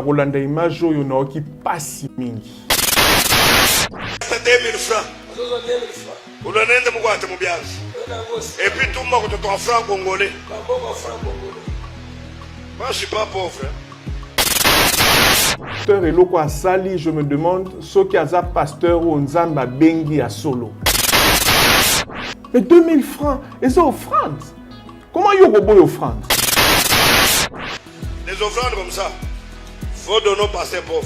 Rolanda image oyo na oki pasi mingi. 2000 francs. Ulonende mkwate mubiazi. Et puis tout le monde te ton franc congolais. Moi je suis pas pauvre. Pasteur eloko asali, je me demande ce qui a pasteur ou nzamba bengi à solo. Mais 2000 francs, et c'est offrande. Comment y a offrande? Les offrandes comme ça, faut donner au pasteur pauvre.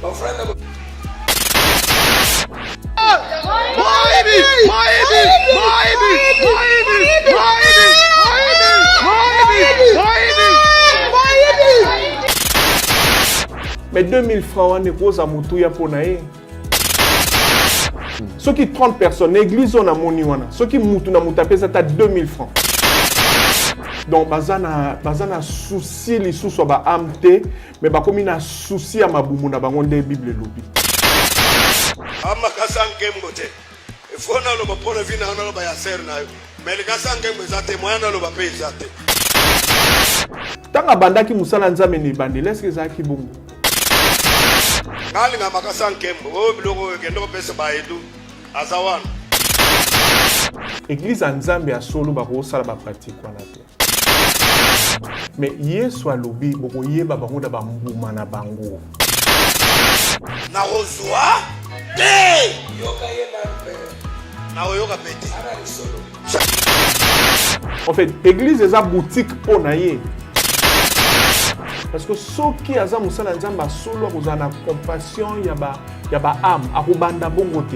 Offrande. Mais 2000 francs, on est pose à Moutouya pour naïe. Ceux qui 30 personnes, l'église on a moni wana. Ceux qui moutou na moutapé ça t'a 2000 francs. Donc bazana souci les sous soit ba amté, mais ba comme na souci à ma boumou na bangon des bible lobi. Ama kasange mbote. Il faut na lo ba pour la vie na lo ba ya ser na yo. Mais le kasange mbezate moyana lo ba pe zate. Tanga bandaki musala nzambe ni bandi, est-ce que ça qui bongo? Ngali ngama kasankembo o biloko kendo pesa ba edu azawana église nzambe ya solo ba ko sala ba pratique wana te. Mais Yesu alobi boko yeba bango da ba mbuma na bango. Na rozwa te yoka yena na yoka pete ana solo. En fait, église est une boutique pour naïe. Parce que ceux qui ont musala nzamba solo ont la compassion, il y a ba âme, à kubanda bongote.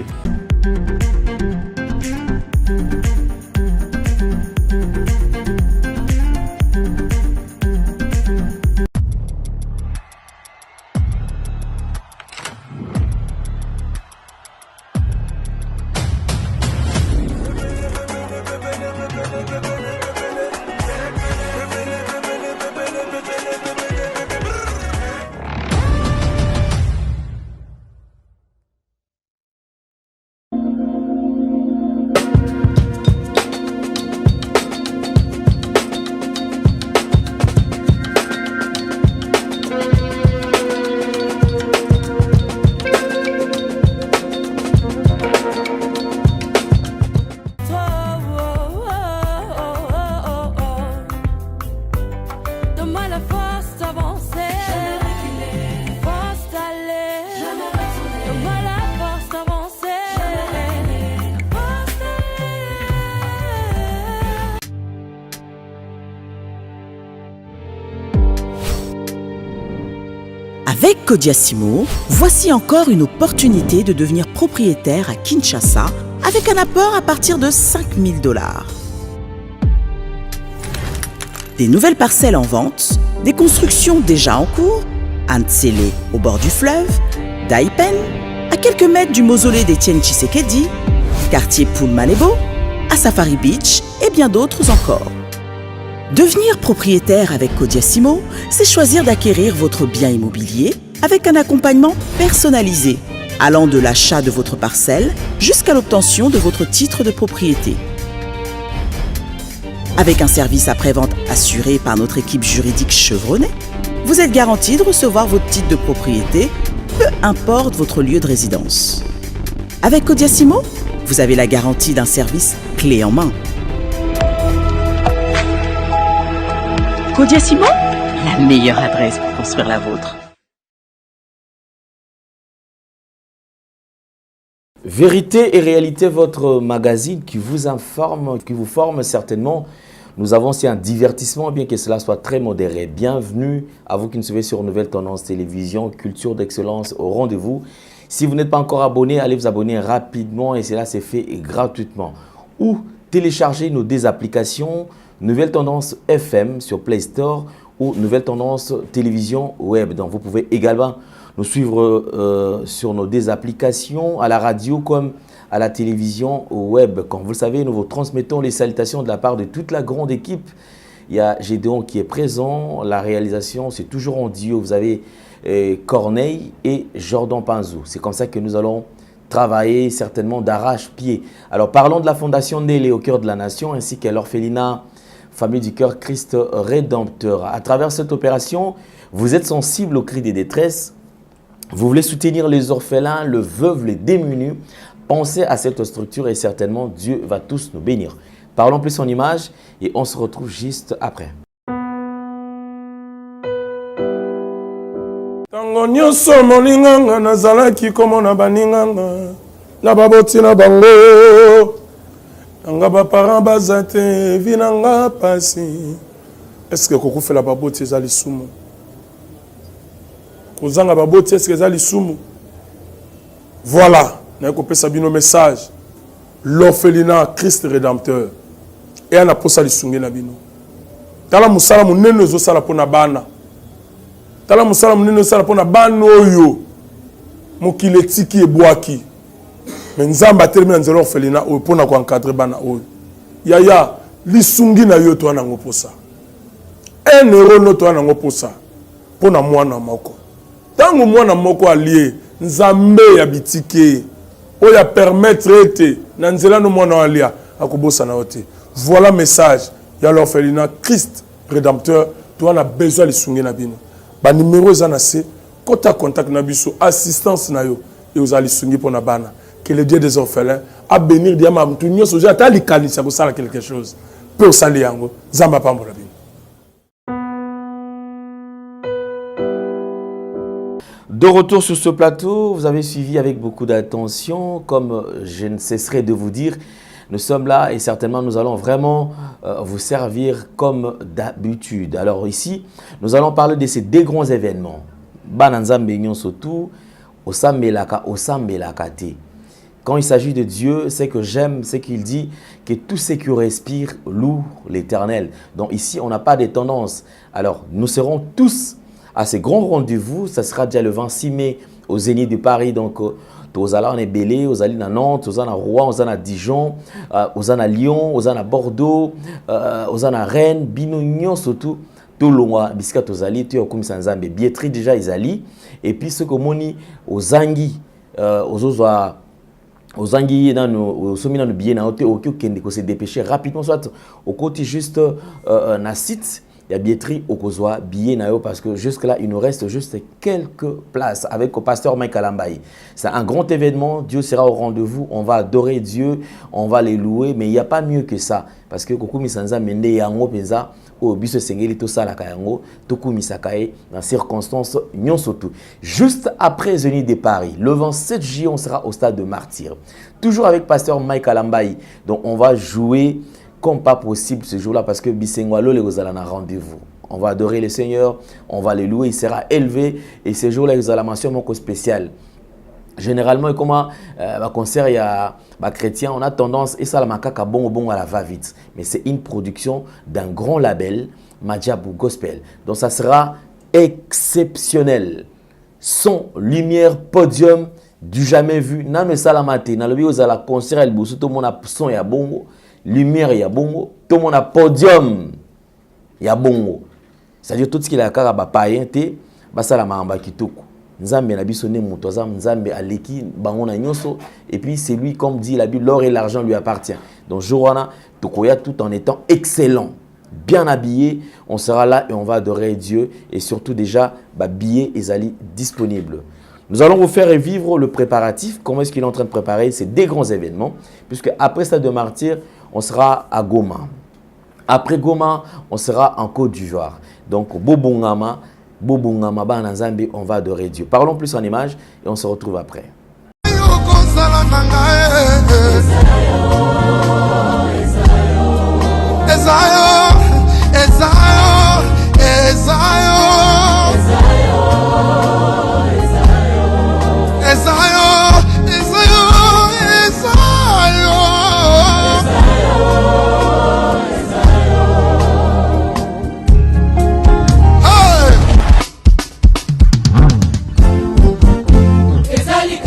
Avec Kodiasimo, voici encore une opportunité de devenir propriétaire à Kinshasa avec un apport à partir de 5 000 $. Des nouvelles parcelles en vente, des constructions déjà en cours, à Ntsele au bord du fleuve, Daipen, à quelques mètres du mausolée d'Étienne Tshisekedi, quartier Poulmanebo, à Safari Beach et bien d'autres encore. Devenir propriétaire avec Kodiasimo, c'est choisir d'acquérir votre bien immobilier avec un accompagnement personnalisé, allant de l'achat de votre parcelle jusqu'à l'obtention de votre titre de propriété. Avec un service après-vente assuré par notre équipe juridique chevronnée, vous êtes garanti de recevoir votre titre de propriété, peu importe votre lieu de résidence. Avec Kodiasimo, vous avez la garantie d'un service clé en main. Kodiasimo, la meilleure adresse pour construire la vôtre. Vérité et réalité, votre magazine qui vous informe, qui vous forme certainement. Nous avons aussi un divertissement, bien que cela soit très modéré. Bienvenue à vous qui nous suivez sur Nouvelle Tendance Télévision, culture d'excellence au rendez-vous. Si vous n'êtes pas encore abonné, allez vous abonner rapidement et cela c'est fait gratuitement. Ou télécharger nos deux applications, Nouvelle Tendance FM sur Play Store ou Nouvelle Tendance Télévision Web. Donc vous pouvez également nous suivre sur nos deux applications, à la radio comme à la télévision web. Comme vous le savez, nous vous transmettons les salutations de la part de toute la grande équipe. Il y a Gédéon qui est présent. La réalisation, c'est toujours en duo. Vous avez Corneille et Jordan Panzou. C'est comme ça que nous allons travaillé certainement d'arrache-pied. Alors parlons de la Fondation Ndélé au cœur de la nation ainsi qu'à l'orphelinat Famille du Cœur Christ Rédempteur. À travers cette opération, vous êtes sensible aux cris des détresses. Vous voulez soutenir les orphelins, les veuves, les démunis. Pensez à cette structure et certainement Dieu va tous nous bénir. Parlons plus en image et on se retrouve juste après. Tango nyonso molinganga nazalaki komona baninganga na baboti na bango nanga baparent baza te vi nanga pasi. Est-ce que kokufela baboti eza lisumu? Kozanga baboti est-ce que eza lisumu? Voilà, na kopesa bino message. L'orphelinat Christ Rédempteur et ana posa lisunge na bino. Tala musala munene ezosala pona bana. Tala musala munene ezosala pona bana oyo mokili etiki ebwaki. Mais nzamba atelemi na nzela orphelinat oyo pona ko encadrer bana oyo. Yaya lisungi na yo to ana ngoposa. Un euro no to ana ngoposa pona mwana moko. Tango mwana moko alie nzambe ya bitike oya permettre ete na nzela no mwana alia akobosa na ote. Voilà message ya l'orphelinat Christ Rédempteur. Tu as besoin de lisungi na bino. Ba numéro za na se kota contact na biso assistance na yo et aux lisungi pour na bana. Que le Dieu des orphelins a bénir diama mtu nyoso ja ta likanisa ko sala quelque chose. Peut sali yango zamba pambola bino. De retour sur ce plateau, vous avez suivi avec beaucoup d'attention, comme je ne cesserai de vous dire, nous sommes là et certainement nous allons vraiment vous servir comme d'habitude. Alors ici, nous allons parler de ces deux grands événements. Bananzambe surtout, Osambelaka, Osambelakate. Quand il s'agit de Dieu, c'est que j'aime, c'est qu'il dit que tout ce qui respire loue l'Éternel. Donc ici, on n'a pas de tendance. Alors, nous serons tous à ces grands rendez-vous. Ça sera déjà le 26 mai au Zénith de Paris. Donc, aux allants en Bélé, aux allants à Nantes, aux allants à Rouen, aux allants à Dijon, aux allants à Lyon, aux allants à Bordeaux, aux allants à Rennes, Binognon surtout. Tout le monde, biscuit aux alliés, tu as comme ça en billetterie déjà ils allient. Et puis ce que moni aux Anguilles, aux Anguilles dans nos sommet dans le billet, na hôtel, au se dépêcher rapidement soit au côté juste na site. Il y a billetterie au Kozwa, billet nayo parce que jusque là il nous reste juste quelques places avec le pasteur Mike Alambaye. C'est un grand événement, Dieu sera au rendez-vous, on va adorer Dieu, on va les louer, mais il n'y a pas mieux que ça parce que Koku Misanza Mende yango penza au biso sengeli to sala kayango toku misakae dans circonstances nyonsotu. Juste après Zénith de Paris, le 27 juillet on sera au stade de Martyrs. Toujours avec pasteur Mike Alambaye. Donc on va jouer comme pas possible ce jour-là parce que Bisengwalo les Gozala na rendez-vous. On va adorer le Seigneur, on va le louer, il sera élevé et ce jour-là il y a la mention mon spéciale. Généralement comme un concert il y a chrétien, on a tendance et ça la makaka bon à la va-vite, mais c'est une production d'un grand label Madjabou Gospel. Donc ça sera exceptionnel. Son, lumière, podium du jamais vu. Nan salamate, na lobi aux la concert el bousou tout le monde a son ya bongo. Lumière, il y a bongo. Tout le monde a podium. Il y a bongo. C'est-à-dire tout ce qu'il a à païen, c'est la mamba kitoko. Nzambe na biso ne mutoza nzambe aleki bangona nyonso et puis c'est lui comme dit la Bible, l'or et l'argent lui appartient. Donc Joana tokoya tout en étant excellent, bien habillé, on sera là et on va adorer Dieu et surtout déjà billets ezali disponibles. Nous allons vous faire vivre le préparatif, comment est-ce qu'il est en train de préparer ces deux grands événements puisque après Stade de Martyrs, on sera à Goma. Après Goma, on sera en Côte d'Ivoire. Donc, Bobongama, Bananzambi, on va adorer Dieu. Parlons plus en images et on se retrouve après. Ezali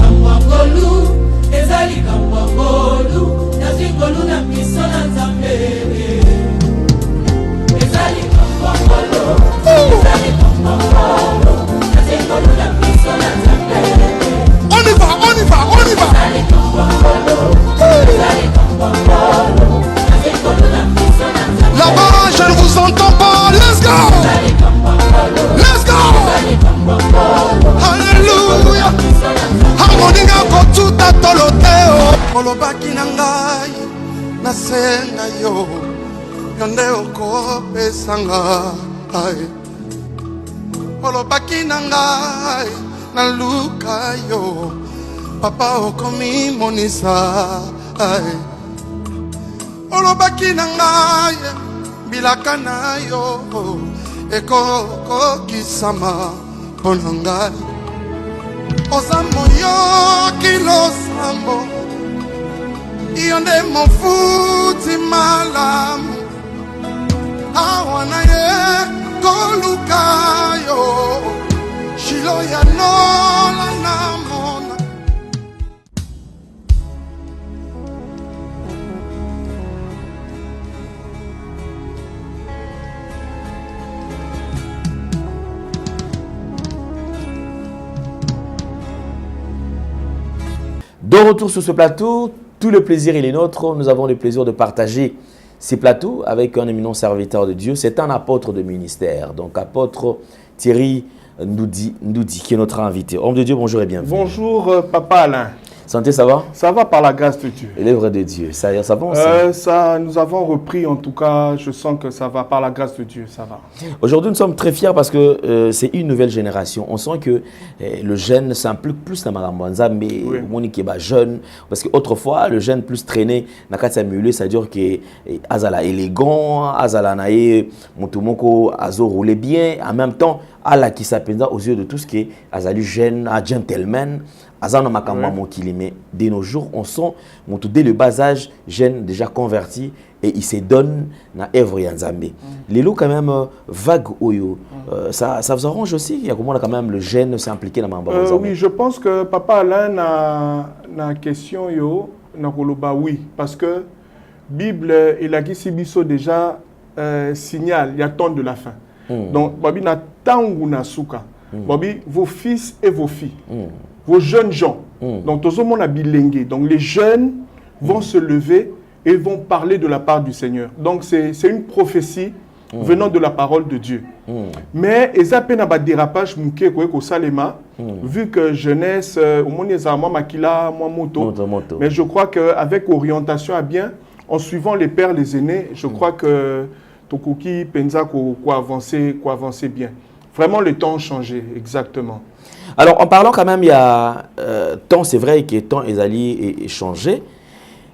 olobaki na ngai nasenga yo yo nde okopesa ngai olobaki na ngai naluka yo papa okomi monisa olobaki na ngai bilaka na yo ekokokisama mpo na ngai oza moyoki losambo yo nde mofuti malamu awa na ye koluka yo shilo ya nola na mona. De retour sur ce plateau, tout le plaisir est nôtre. Nous avons le plaisir de partager ces plateaux avec un éminent serviteur de Dieu. C'est un apôtre de ministère. Donc, apôtre Thierry Ndoudi, qui est notre invité. Homme de Dieu, bonjour et bienvenue. Bonjour, Papa Alain. Santé, ça va? Ça va par la grâce de Dieu. Et l'œuvre de Dieu, ça va ça, nous avons repris, en tout cas, je sens que ça va par la grâce de Dieu, ça va. Aujourd'hui, nous sommes très fiers parce que c'est une nouvelle génération. On sent que le jeune s'implique plus dans Marambanza, mais mon qui est jeune. Parce qu'autrefois, le jeune plus traîné, c'est-à-dire que Azala élégant, Azala nae, Motomoko, Azo roulait bien, en même temps, Allah qui s'appelle aux yeux de tous qui est Azali jeune, un gentleman. Mais de nos jours, on sent dès le bas âge, jeune déjà converti et il se donne dans l'œuvre Yanzambe. Les lots quand même vague oyo, ça vous arrange aussi? Il y a comment quand même le jeune s'est impliqué dans ma oui, je pense que Papa Alain na question yo na koloba oui parce que Bible et la Gisibiso déjà signale il y a temps de la fin. Donc babi na tangu na suka. Babi vos fils et vos filles. Vos jeunes gens, donc tout le monde a bilingué. Donc les jeunes vont se lever et vont parler de la part du Seigneur. Donc c'est une prophétie venant de la parole de Dieu. Mais ils ont un dérapage vu que jeunesse, au monde makila moto. Mais je crois qu'avec orientation à bien, en suivant les pères, les aînés, je crois que Tokuki pensa quoi avancer bien. Vraiment le temps a changé, exactement. Alors, en parlant quand même, il y a temps, c'est vrai que temps est allé et changé,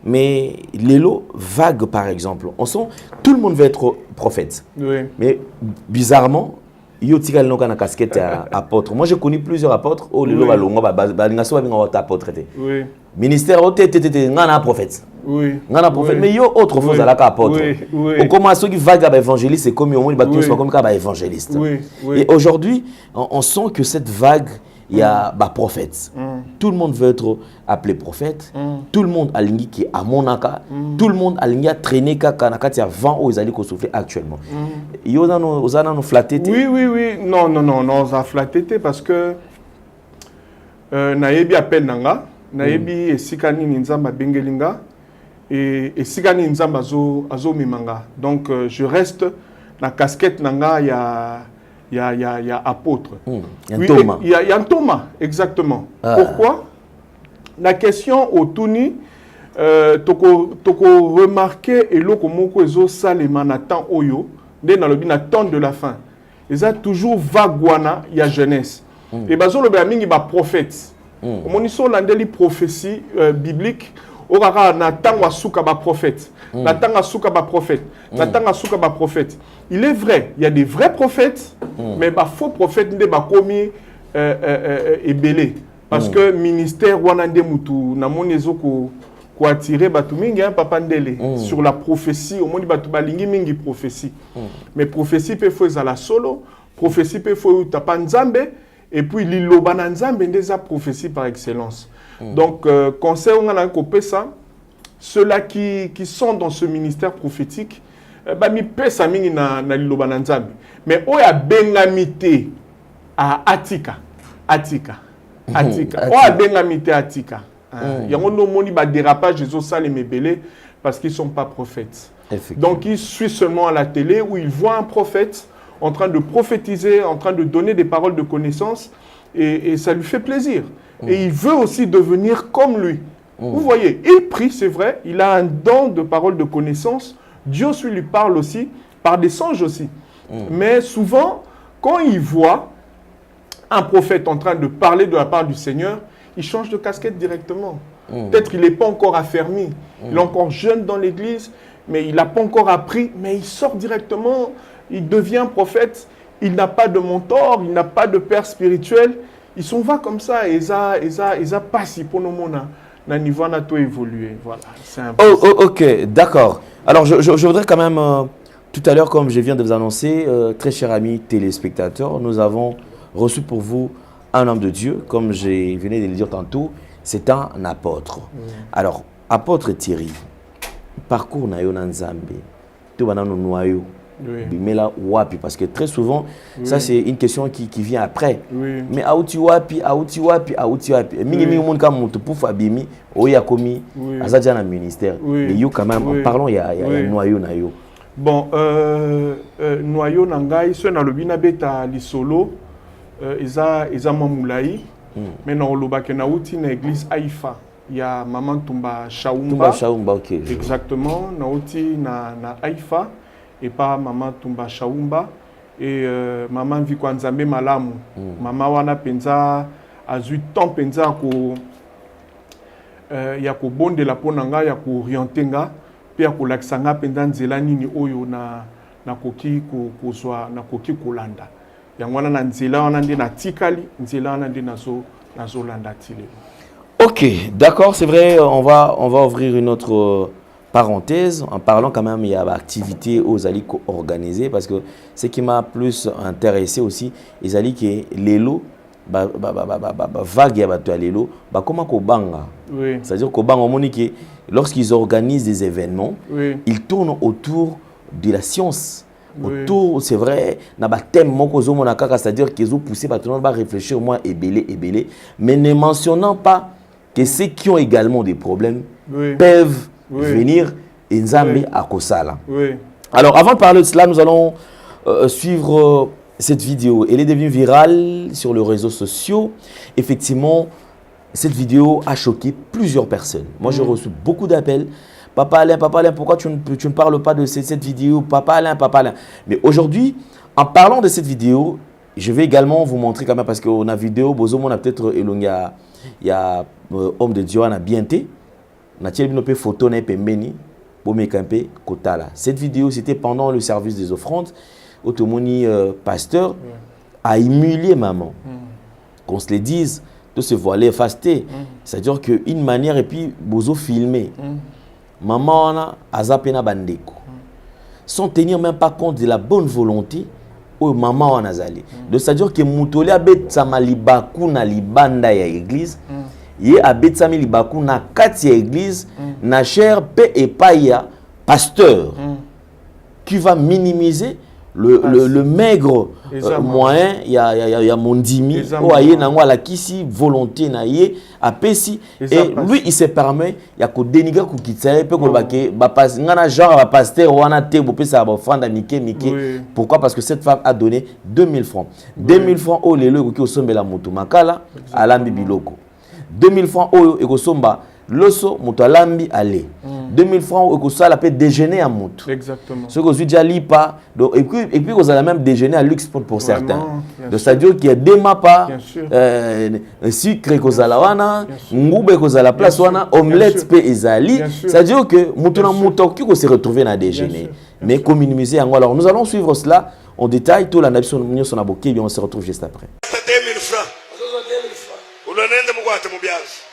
mais les lots vagues, par exemple, on sent tout le monde veut être prophète. Oui. Mais bizarrement, il y a une casquette apôtre. Moi, j'ai connu plusieurs apôtres. Oh, les lots apôtre. Oui. Ministère, un prophète. Oui. Un prophète, mais il y a autre chose à la apôtre. On commence à vague évangéliste, c'est comme un évangéliste. Et aujourd'hui, on sent que cette vague, il y a des prophètes. Tout le monde veut être appelé prophète. Tout le monde a ligné qui est à Monaka. Tout le monde a ligné à traîner quand avant où ils allaient souffler actuellement. Ils ont nous flatté. Oui. Non, on a flatté parce que Naebi appelle Nanga. Naebi et Sikani Nzamba Bengelinga. Et Sikani Nzamba Azo Mimanga. Donc je reste la casquette Nanga, il y a apôtre. Il y a Thomas. Il y a un Thomas, exactement. Pourquoi? La question au Tuni, toko remarqué et l'eau comme ezo salema natan oyo, dès dans le temps de la fin. Ils ont toujours vaguana, il y a jeunesse. Et bazo le béamingi ba prophète. Mon iso landeli prophétie biblique. Orara natan wa suka ba prophète. Natan wa suka ba prophète. Natan wa suka ba prophète. Il est vrai, il y a des vrais prophètes, mais les faux prophètes ne sont pas commis et belé. Parce que le ministère Wanande Moutou n'a pas attiré Papa Ndele sur la prophétie. Au monde de prophétie. Mais prophétie peut faire la solo, prophétie peut faire Tapa Nzambe, et puis l'Ilobana Nzambe des prophétie par excellence. Donc, conseil on a coupé ça. Ceux-là qui sont dans ce ministère prophétique, mi pesa mingi na liloba na Nzambe. Mais oya bengamité à Atika. Oya bengamité à Atika. Yango no moni ba dérapage des osale mebele parce qu'ils sont pas prophètes. Donc ils suivent seulement à la télé où ils voient un prophète en train de prophétiser, en train de donner des paroles de connaissance et ça lui fait plaisir. Et il veut aussi devenir comme lui. Vous voyez, il prie, c'est vrai, il a un don de parole de connaissance. Dieu lui parle aussi, par des songes aussi. Mais souvent, quand il voit un prophète en train de parler de la part du Seigneur, il change de casquette directement. Peut-être qu'il n'est pas encore affermi. Il est encore jeune dans l'église, mais il n'a pas encore appris. Mais il sort directement, il devient prophète. Il n'a pas de mentor, il n'a pas de père spirituel. Ils s'en va comme ça et ils ont passé pour nous. Le niveau a tout évolué. Voilà, c'est un peu ok, d'accord. Alors, je voudrais quand même, tout à l'heure, comme je viens de vous annoncer, très chers amis téléspectateurs, nous avons reçu pour vous un homme de Dieu, comme je venais de le dire tantôt, c'est un apôtre. Alors, apôtre Thierry, parcours na yo na Nzambe, tu vas dans nos noyaux, mais là, wapi, parce que très souvent, ça c'est une question qui vient après. Mais aouti wapi, aouti wapi, aouti wapi. Mingi moun ka mutu pour Fabimi, oya komi, azadja na ministère. Mais yo quand même, parlons, il y a noyau na yo. Bon, noyau na ngai, ceux na lobina beta lisolo, eza mamulaï. Mais dans le bac na outi na église Haïfa, il y a maman Tumba Shaumba. Tumba Shaumba, ok. Exactement, na outi na Haïfa et pas maman Tumba Shaumba et maman Vikwanzambe Malamu. Maman wana penza a 8 ans penza ko ya ko bonde la ponanga ya ko orientenga pe ya ko laksanga penza nzela nini oyo na koki ko zwa na koki kolanda. Ok, d'accord, c'est vrai, on va ouvrir une autre parenthèse en parlant quand même, il y a l'activité aux alliés organisées parce que ce qui m'a plus intéressé aussi, les alliés qui les lots, vague à l'élo, comment Kobanga. C'est-à-dire Kobanga, lorsqu'ils organisent des événements, ils tournent autour de la science. Autour, c'est vrai, na ba thème moko zo monaka, c'est-à-dire qu'ils ont poussé ba tout le monde va réfléchir au moins ébélé, mais ne mentionnant pas que ceux qui ont également des problèmes peuvent venir et Nzambe à Kosala. Alors avant de parler de cela, nous allons suivre cette vidéo. Elle est devenue virale sur les réseaux sociaux. Effectivement, cette vidéo a choqué plusieurs personnes. Moi, j'ai reçu beaucoup d'appels. Papa Alain, pourquoi tu ne parles pas de cette vidéo? Papa Alain. Mais aujourd'hui, en parlant de cette vidéo, je vais également vous montrer quand même, parce qu'on a vidéo, on a peut-être, il y a homme de Dieu, on a bien été. On a une photo, Kotala. Cette vidéo, c'était pendant le service des offrandes. Otomoni, pasteur, a humilié maman. Qu'on se le dise, de se voiler, faster. C'est-à-dire qu'une manière, et puis, bozo filmer. Maman a zapena bandeko. Sans tenir même pas compte de la bonne volonté où maman a zali. Donc c'est-à-dire que Moutoli a bet sama libaku na libanda ya église. Ye a bet sama libaku na kati ya église na cher pe et païa pasteur qui va minimiser le maigre moyen ya mondimi o aye nango la kisi volonté na ye apesi et lui il se permet ya ko dénigrer ko kitsaye pe ko bake ba pas ngana genre ba pasteur wana te bo pesa ba offrande mike pourquoi parce que cette femme a donné 2000 francs 2000 francs o lelo ko ki osombela mutu makala alambi biloko 2000 francs o ekosomba loso mutu alambi ale 2000 francs au ça la peut déjeuner à Moutou. Exactement. Ce que je dis pas et puis vous allez même déjeuner à luxe pour certains. Donc c'est-à-dire qu'il y a des mapas sucre kozalawana, ngoube kozala place wana, omelette pe ezali. C'est-à-dire que Moutou na Moutou qui se retrouver na déjeuner. Mais comme minimiser alors nous allons suivre cela en détail tout la nation son aboké et on se retrouve juste après. 2000 francs. Unanenda mkwate mubiazi.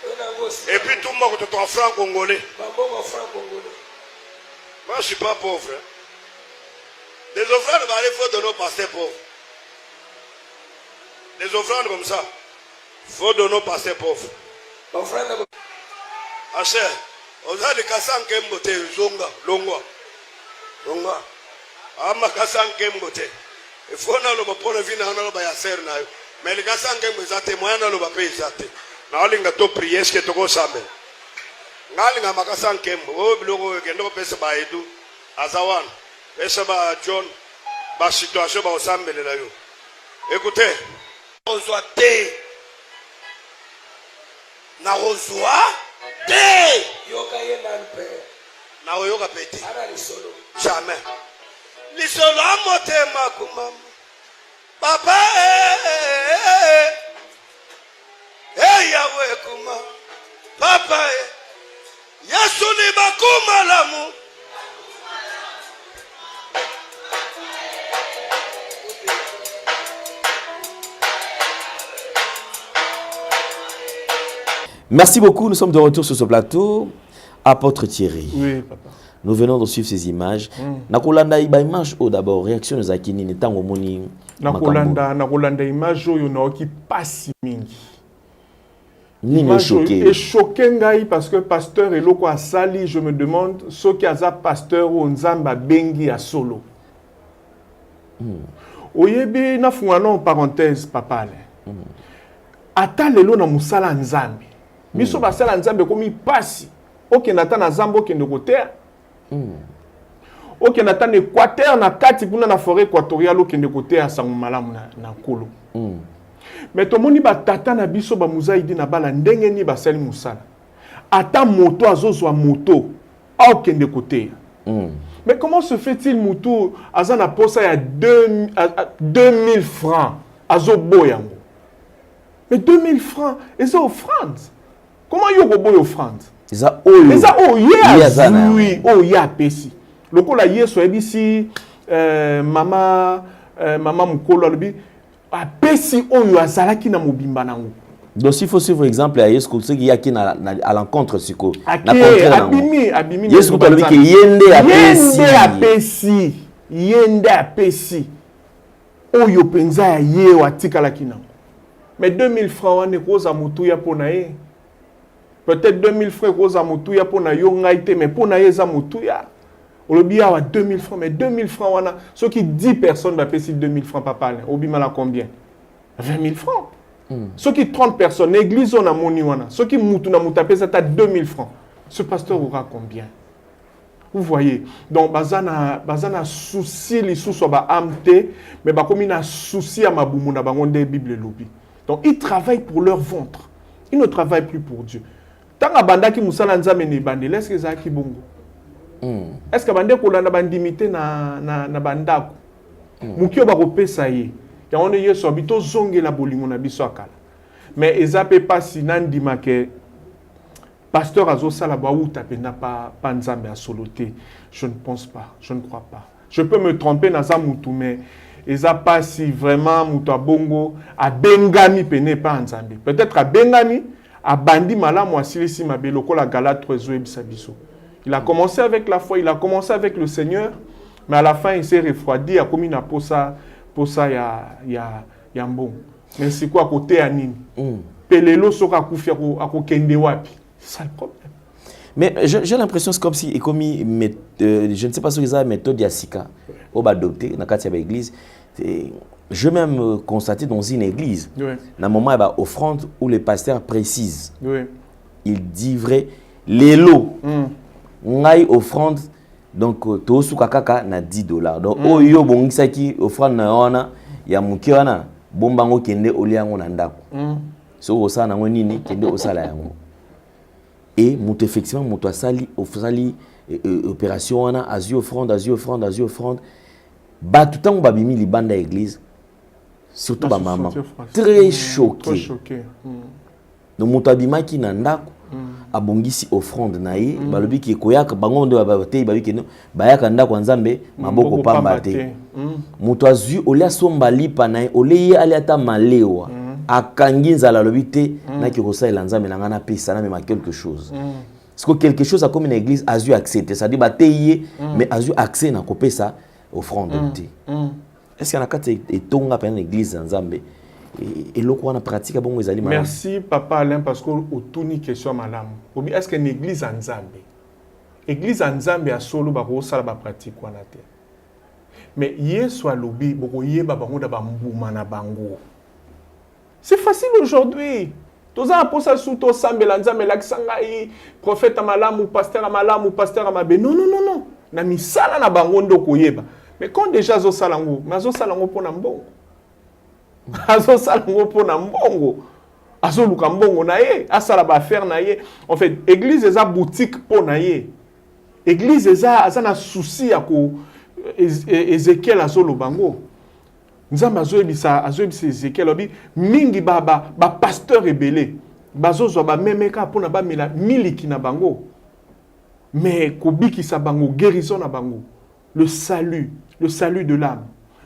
Et puis tout le monde est en franc congolais. Moi, je ne suis pas pauvre. Des offrandes, il faut donner aux pasteurs pauvres. Des offrandes comme ça, il faut donner aux pasteurs pauvres. Acher, on a des cassans qui aiment voter. Longwa. Ama cassans qui aiment voter. Il faut que nous prenions vie dans le bayaser. Mais les cassans qui aiment voter, moi, je ne vais pas payer. Nalinga to prier ce que tu go sambe ngalinga makasan kembo o biloko kendo pesa ba edu azawan pesa ba John ba situation ba osambele na yo écoutez on soit té na rozwa té na oyoka pete jamais lisolo amotema kumama papa yawe kuma papa yesu ni bakumalamu Merci beaucoup, nous sommes de retour sur ce plateau. Apôtre Thierry, Oui, papa. nous venons de suivre ces images. Nakolanda iba image d'abord, réaction nous akini ni tango moni. Nakolanda image oyo naoki pasi mingi. Nini choqué. Et choqué ngai parce que pasteur eloko asali, je me demande ce qui a pasteur ou nzamba bengi a solo. Oyebi na fungana en parenthèse papa le. Ata lelo na musala nzambe. Biso basala nzambe komi pasi. Ok nata na zambo kende kotea. Ok nata na Équateur na kati puna na forêt équatoriale okende kotea sango malamu na kolo. Mais to moni ba tata na biso ba muzaidi na bala ndenge ni basali musala. Ata moto azozwa moto okende kotea. Mais comment se fait-il mutu azana posa ya 2000 francs azo boyango? Mais 2000 francs, et c'est offrande. Comment il y a une offrande? Eza oui, oh ya pesi. Le ko la yeso ebisi mama mukolo albi a pesi oyo azalaki na mobimba nango. Donc s'il faut suivre exemple à Yesu ce qui y a qui à l'encontre siko. Abimi Yesu ko albi ke yende a pesi. Oyo penza ya ye watikala kinango. Mais 2000 francs, on est cause à Moutouya pour naïe. Peut-être 2000 francs cause à Moutouya pour naïe, mais pour naïe, ça Moutouya. On le bia à 2000 francs, mais 2000 francs, on a. Ceux qui 10 personnes va payer 2000 francs, papa, au bimala combien? 20 000 francs. Ceux qui 30 personnes, l'église, on a moni, on a. Ceux qui moutou na moutapé, ça t'a 2000 francs. Ce pasteur aura combien? Vous voyez, donc bazana souci les sous soit ba amte, mais ba comme il a souci à ma boumou na bangonde Bible lobi. Donc, ils travaillent pour leur ventre. Ils ne travaillent plus pour Dieu. Tant que banda ki musala nzambe ni bande, est-ce que ça ki bongo? Est-ce que bande ko landa bandimité na bandako? Mukio ba kopesa ye. Ya on yeso bito zonge la bolingo na biso akala. Mais ezape pas sinandima ke pasteur azo sala ba uta pena pa nzambe a soloté. Je ne pense pas, je ne crois pas. Je peux me tromper na za mutu mais et ça pas si vraiment Mouta Bongo a Bengami pene pas ensemble. Peut-être à Bengami, à Bandi Malam ou à Silisi Mabeloko la Galate Trezoé Bisabiso. Il a commencé avec la foi, il a commencé avec le Seigneur, mais à la fin il s'est refroidi, a commis na posa ya mbon. Mais c'est quoi à côté à Nini? Pelelo soka kufia ako kende wapi. C'est ça le problème. Mais j'ai l'impression c'est comme si et comme je ne sais pas si ils ont méthode Yassika au adopté dans la église. Je même constaté dans une église, dans le moment il y a offrande où le pasteur précise. Il dit vrai les lots. Ngai offrande donc to su kakaka na $10. Donc oyo bongisa ki offrande na ona ya mukiwana bombango kende oliango na ndako. So osala nango nini kende osala yango. Et moto effectivement moto asali opération wana azu offrande ba tout temps babimi libanda église surtout ba maman très choqué. Donc moto abimaki na ndako abongisi offrande na ye balobi ki koyaka bango ndo babate babiki no bayaka ndako nzambe maboko pamba te moto azu olia somba lipa na ye ole ali ata malewa akangi nzala lobi te na ki kosalela nzambe na ngana pesa na mema quelque chose. Parce que quelque chose a comme une église a dû accepter, ça dit batailler mais a dû accès na kopesa offrande te. Est-ce qu'il y a un et tonga pendant l'église nzambe et loko wana pratique bon ezali malamu. Merci papa Alain parce que autouni question malamu. Obi est-ce que une église nzambe? Église nzambe a solo ba ko sala ba pratique wana te. Mais yeso alobi boko yeba bango da ba mbuma na bango. C'est facile aujourd'hui. Tous les apôtres sont tous sambe lanzambe laksanga i prophète malamu pasteur amabe. Non. Na misala na bango ndo koyeba. Mais quand déjà zo salango, mazo salango pona mbongo. Azo salango pona mbongo. Azo luka mbongo na ye, asala ba faire na ye. En fait, église eza boutique pona ye. église eza na souci ya ko Ézéchiel azolo bango nzamba azoyebisa Ézéchiel obi mingi ba pasteur ebele bazozwa ba memeka pona ba mela miliki na bango mais kobikisa bango guérison na bango le salut de l'âme,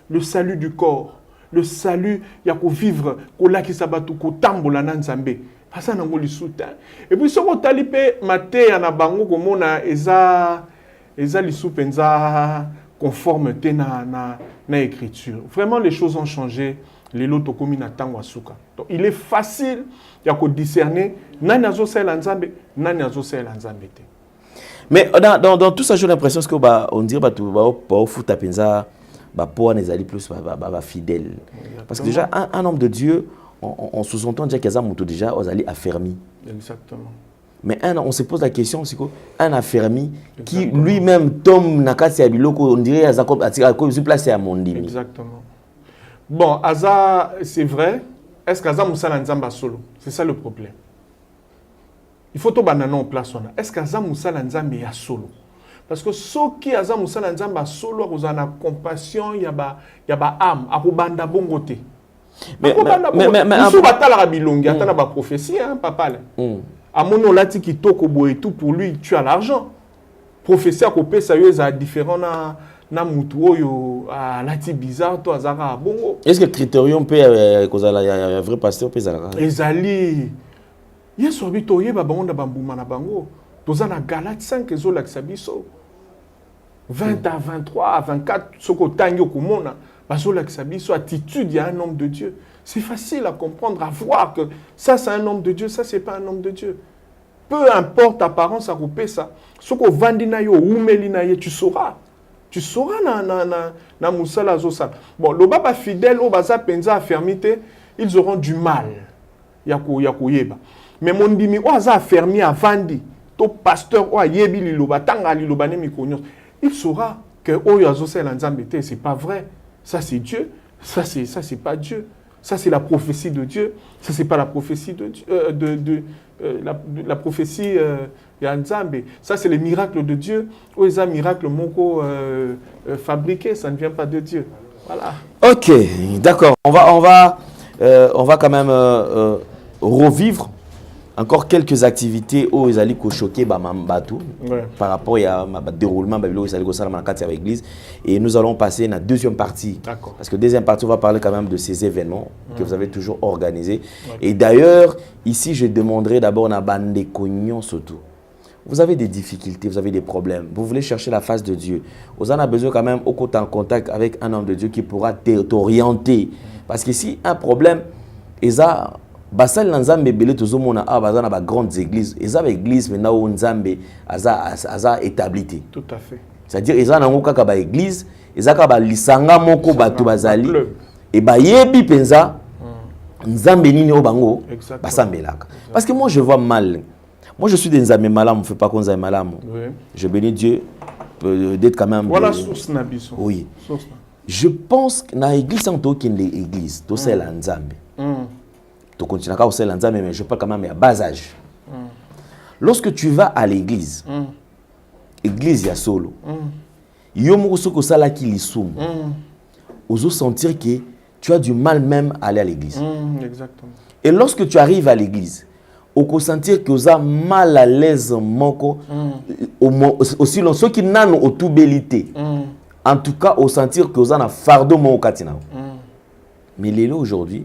le salut du corps, le salut ya ko vivre ko lakisa batu ko tambola na nzambe pasa na ngoli souta et puis soko talipe mate ya na bango komona eza lisu penza conformeté na écriture. Vraiment les choses ont changé les loto komi na tango asuka. Donc il est facile ya ko discerner nani azosela nzambe nani azosela nzambe te. Mais dans tout ça, j'ai l'impression que on dirait que foot penza pour les alliés plus fidèles. Parce que déjà un homme de Dieu, on sous-entend déjà qu'ils ont déjà aux alliés affermis. Exactement. Mais on se pose la question, c'est qu'un affermi qui lui-même tombe dans la on dirait qu'il placé à mon dîme. Exactement. Bon, Aza, c'est vrai. Est-ce qu'Aza Moussa Nzamba solo? C'est ça le problème. Il faut tout bananer en place. Est-ce qu'Aza Moussa Nzamba est solo? Parce que ceux qui Aza Moussa Nzamba solo, ils ont la compassion, il y a âme, à banda bongote. Mais sous batala rabilongi, attends la prophétie, hein, papa. À mon nom, là, qui toko et tout pour lui, tu as l'argent. Prophétie à copé, ça y est, différent na mutuo à lati bizarre, toi, Zara bongo. Est-ce que le critérium peut y a un vrai pasteur peut Zara? Ezali. Yes, obito ye babonda bambuma na bango. Toza na Galate 5 ezo la kisabiso. 20 à 23 à 24 soko tangi okumona. Bazo la kisabiso attitude il y a un homme de Dieu. C'est facile à comprendre, à voir que ça c'est un homme de Dieu, ça c'est pas un homme de Dieu. Peu importe l'apparence à couper ça. Soko vandina yo umelina ye tu sauras. Tu sauras na musala zosa. Bon, le baba fidèle au baza penza affermité, ils auront du mal. Yako yeba. Mais mon dimi o aza affermi à vandi. To pasteur o yebi liloba tanga liloba ne mikonyos. Il saura que o yazose lanzambete, c'est pas vrai. Ça c'est Dieu, ça c'est pas Dieu. Ça c'est la prophétie de Dieu, ça c'est pas la prophétie de Dieu, la prophétie Yanzambe. Ça c'est les miracles de Dieu. Ou les miracles moko fabriqués, ça ne vient pas de Dieu. Voilà. Ok, d'accord. On va quand même revivre encore quelques activités où ils allaient choquer par rapport au déroulement de l'église. Et nous allons passer à la deuxième partie. Parce que deuxième partie, on va parler quand même de ces événements que vous avez toujours organisés. Et d'ailleurs, ici, je demanderai d'abord à bande de cognons surtout. Vous avez des difficultés, vous avez des problèmes. Vous voulez chercher la face de Dieu. Vous en avez besoin quand même au côté en contact avec un homme de Dieu qui pourra t'orienter. Parce que si un problème, basal nzambe belé tozomona bazana ba grandes églises ezaba église maintenant où nzambe aza établi. Tout à fait. C'est-à-dire ezana ngo kaka ba église ezaka ba lisanga moko bato bazali et ba yebi penza nzambe nini o bango basambelaka. Parce que moi je vois mal. Moi je suis des nzambe malamu, fait pas qu'on nzambe malamu. Je bénis Dieu d'être quand même. Voilà source na biso. Oui. Je pense que na église en tant qu'église, to c'est la nzambe. Tu continues à faire l'anzambe, mais je parle quand même à bas âge. Lorsque tu vas à l'église, église ya solo, yomo soko sala ki lisum, oso sentir que tu as du mal même à aller à l'église. Exactement. Et lorsque tu arrives à l'église, oko sentir que osa mal à l'aise moko, aussi long ceux qui n'ont aucune bellité. En tout cas, au sentir que osa na fardeau mon katina. Mais l'élo aujourd'hui.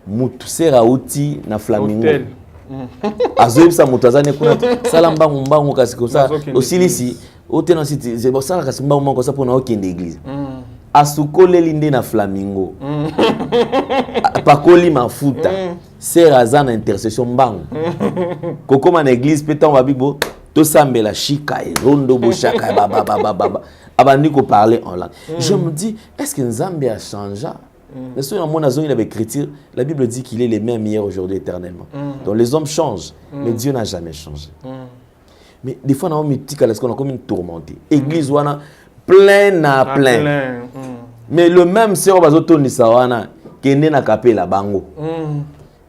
Mutu sera outi na flamingo azoib sa mutazane kuna salamba mbango kasi comme ça aussi ici otena siti c'est bon ça kasi mbango comme ça pour na okende église asukole linde na flamingo pakoli mafuta sera za na intercession mbango kokoma na église petan wa bibo to sambela shika et rondo boshaka baba abandi ko parler en langue. Je me dis est-ce que Nzambe a changé? La Bible dit qu'il est le même hier, aujourd'hui, éternellement. Donc les hommes changent, mais Dieu n'a jamais changé. Mais des fois, on a comme une tourmentée. Église, on a plein à plein. Mais le même sœur, qui est na capé la bango,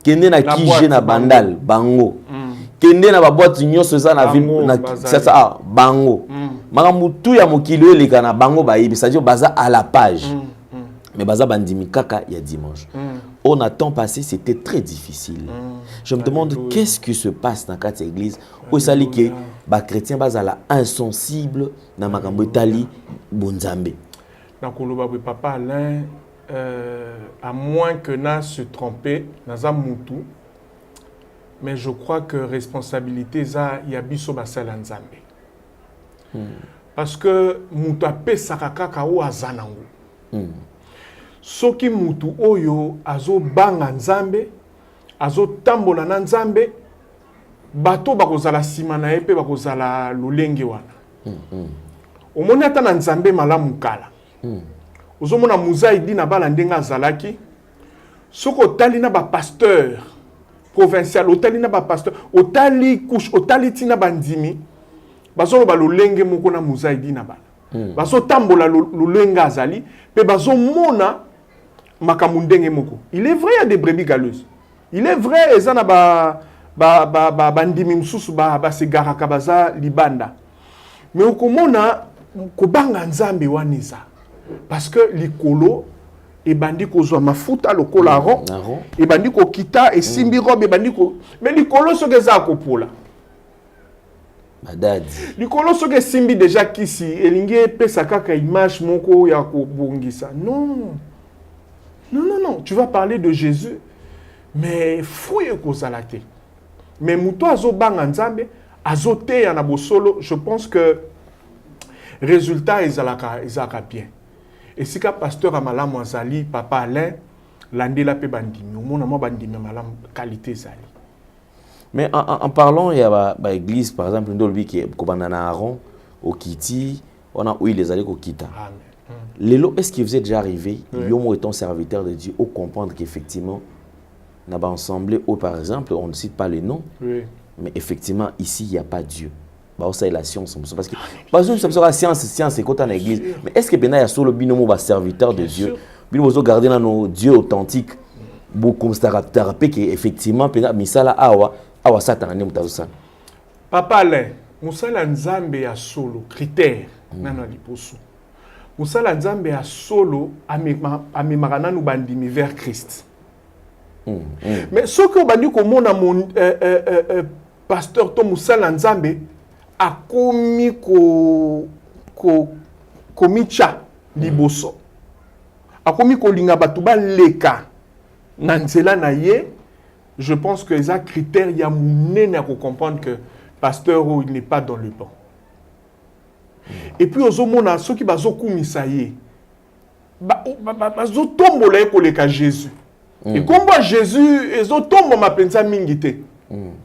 qui est na kije na bandal bango, kende na ba boîte nyonso za na ville na ça bango makambo tout ya mokili eleka na bango bayibi c'est-à-dire baza à la page mais baza bandimi kaka ya dimanche on a temps passé c'était très difficile je me demande qu'est-ce qui se passe dans cette église où ça lit que ba chrétien baza la insensible na makambo etali bonzambe na koloba papa Alain à moins que na se tromper naza mutu. Mais je crois que responsabilité ça y a biso basala nzambe. Parce que mutu apesaka kaka o azanango. Soki mutu oyo azo banga nzambe, azo tambola na nzambe, bato bakozala sima na ye pe bakozala lolenge wana. Omoni ata na nzambe malamu kala. Ozomona Muzaidi na bala ndenga azalaki. Soko tali na ba pasteur provincial, otali na ba pasteur, otali couche, otali tina bandimi, bazo ba lolenge moko na Muzaidi na bala. Bazo tambola lolenga azali, pe bazo mona makamundenge moko. Il est vrai il y a des brebis galeuses. Il est vrai ezana bandimi msusu ba se garaka baza libanda. Mais okomona kobanga nzambe waniza parce que likolo et bandi kozwa mafuta lokola ron et bandi ko kita et simbi robe et bandi ko mais likolo so geza kopola madadi likolo so ge simbi déjà kisi elingi pesa kaka image moko ya ko bongisa non tu vas parler de Jésus mais fouille ko zalate mais muto azo banga nzambe azo te ya na bosolo je pense que résultat ezalaka bien. Et si le pasteur a malamu azali, papa Alain, landela pe bandimi, au moins bandimi malamu qualité zali. Mais en parlant, il y a l'église, par exemple, nous qui est Kobanana Aaron, au Kiti, on a où il les allait au Kita. Lélo, est-ce qu'il vous est déjà arrivé, Yomo étant serviteur de Dieu, au comprendre qu'effectivement, on a ensemble, ou par exemple, on ne cite pas les noms, mais effectivement, ici, il n'y a pas Dieu. C'est la science parce que la science c'est quand on l'église mais est-ce que ben il y a solo binomo ba serviteur de Dieu binomo garder nos Dieu authentique beaucoup starapé que effectivement pena misala awa satan ne mutazusa papa Alain musala nzambe ya solo critère nana liposo musala nzambe ya solo amemaka nous bandimi vers Christ mais ce que bandi ko mona mon pasteur to musala nzambe a komi komicha liboso a komi kolinga batu ba leka na nzela na ye. Je pense que les critères ya munene à comprendre que pasteur il n'est pas dans le banc. Et puis ozomona ceux qui bazo kumisa ye bazo tombola koleka Jésus et comme Jésus ezo tombo mapenza mingite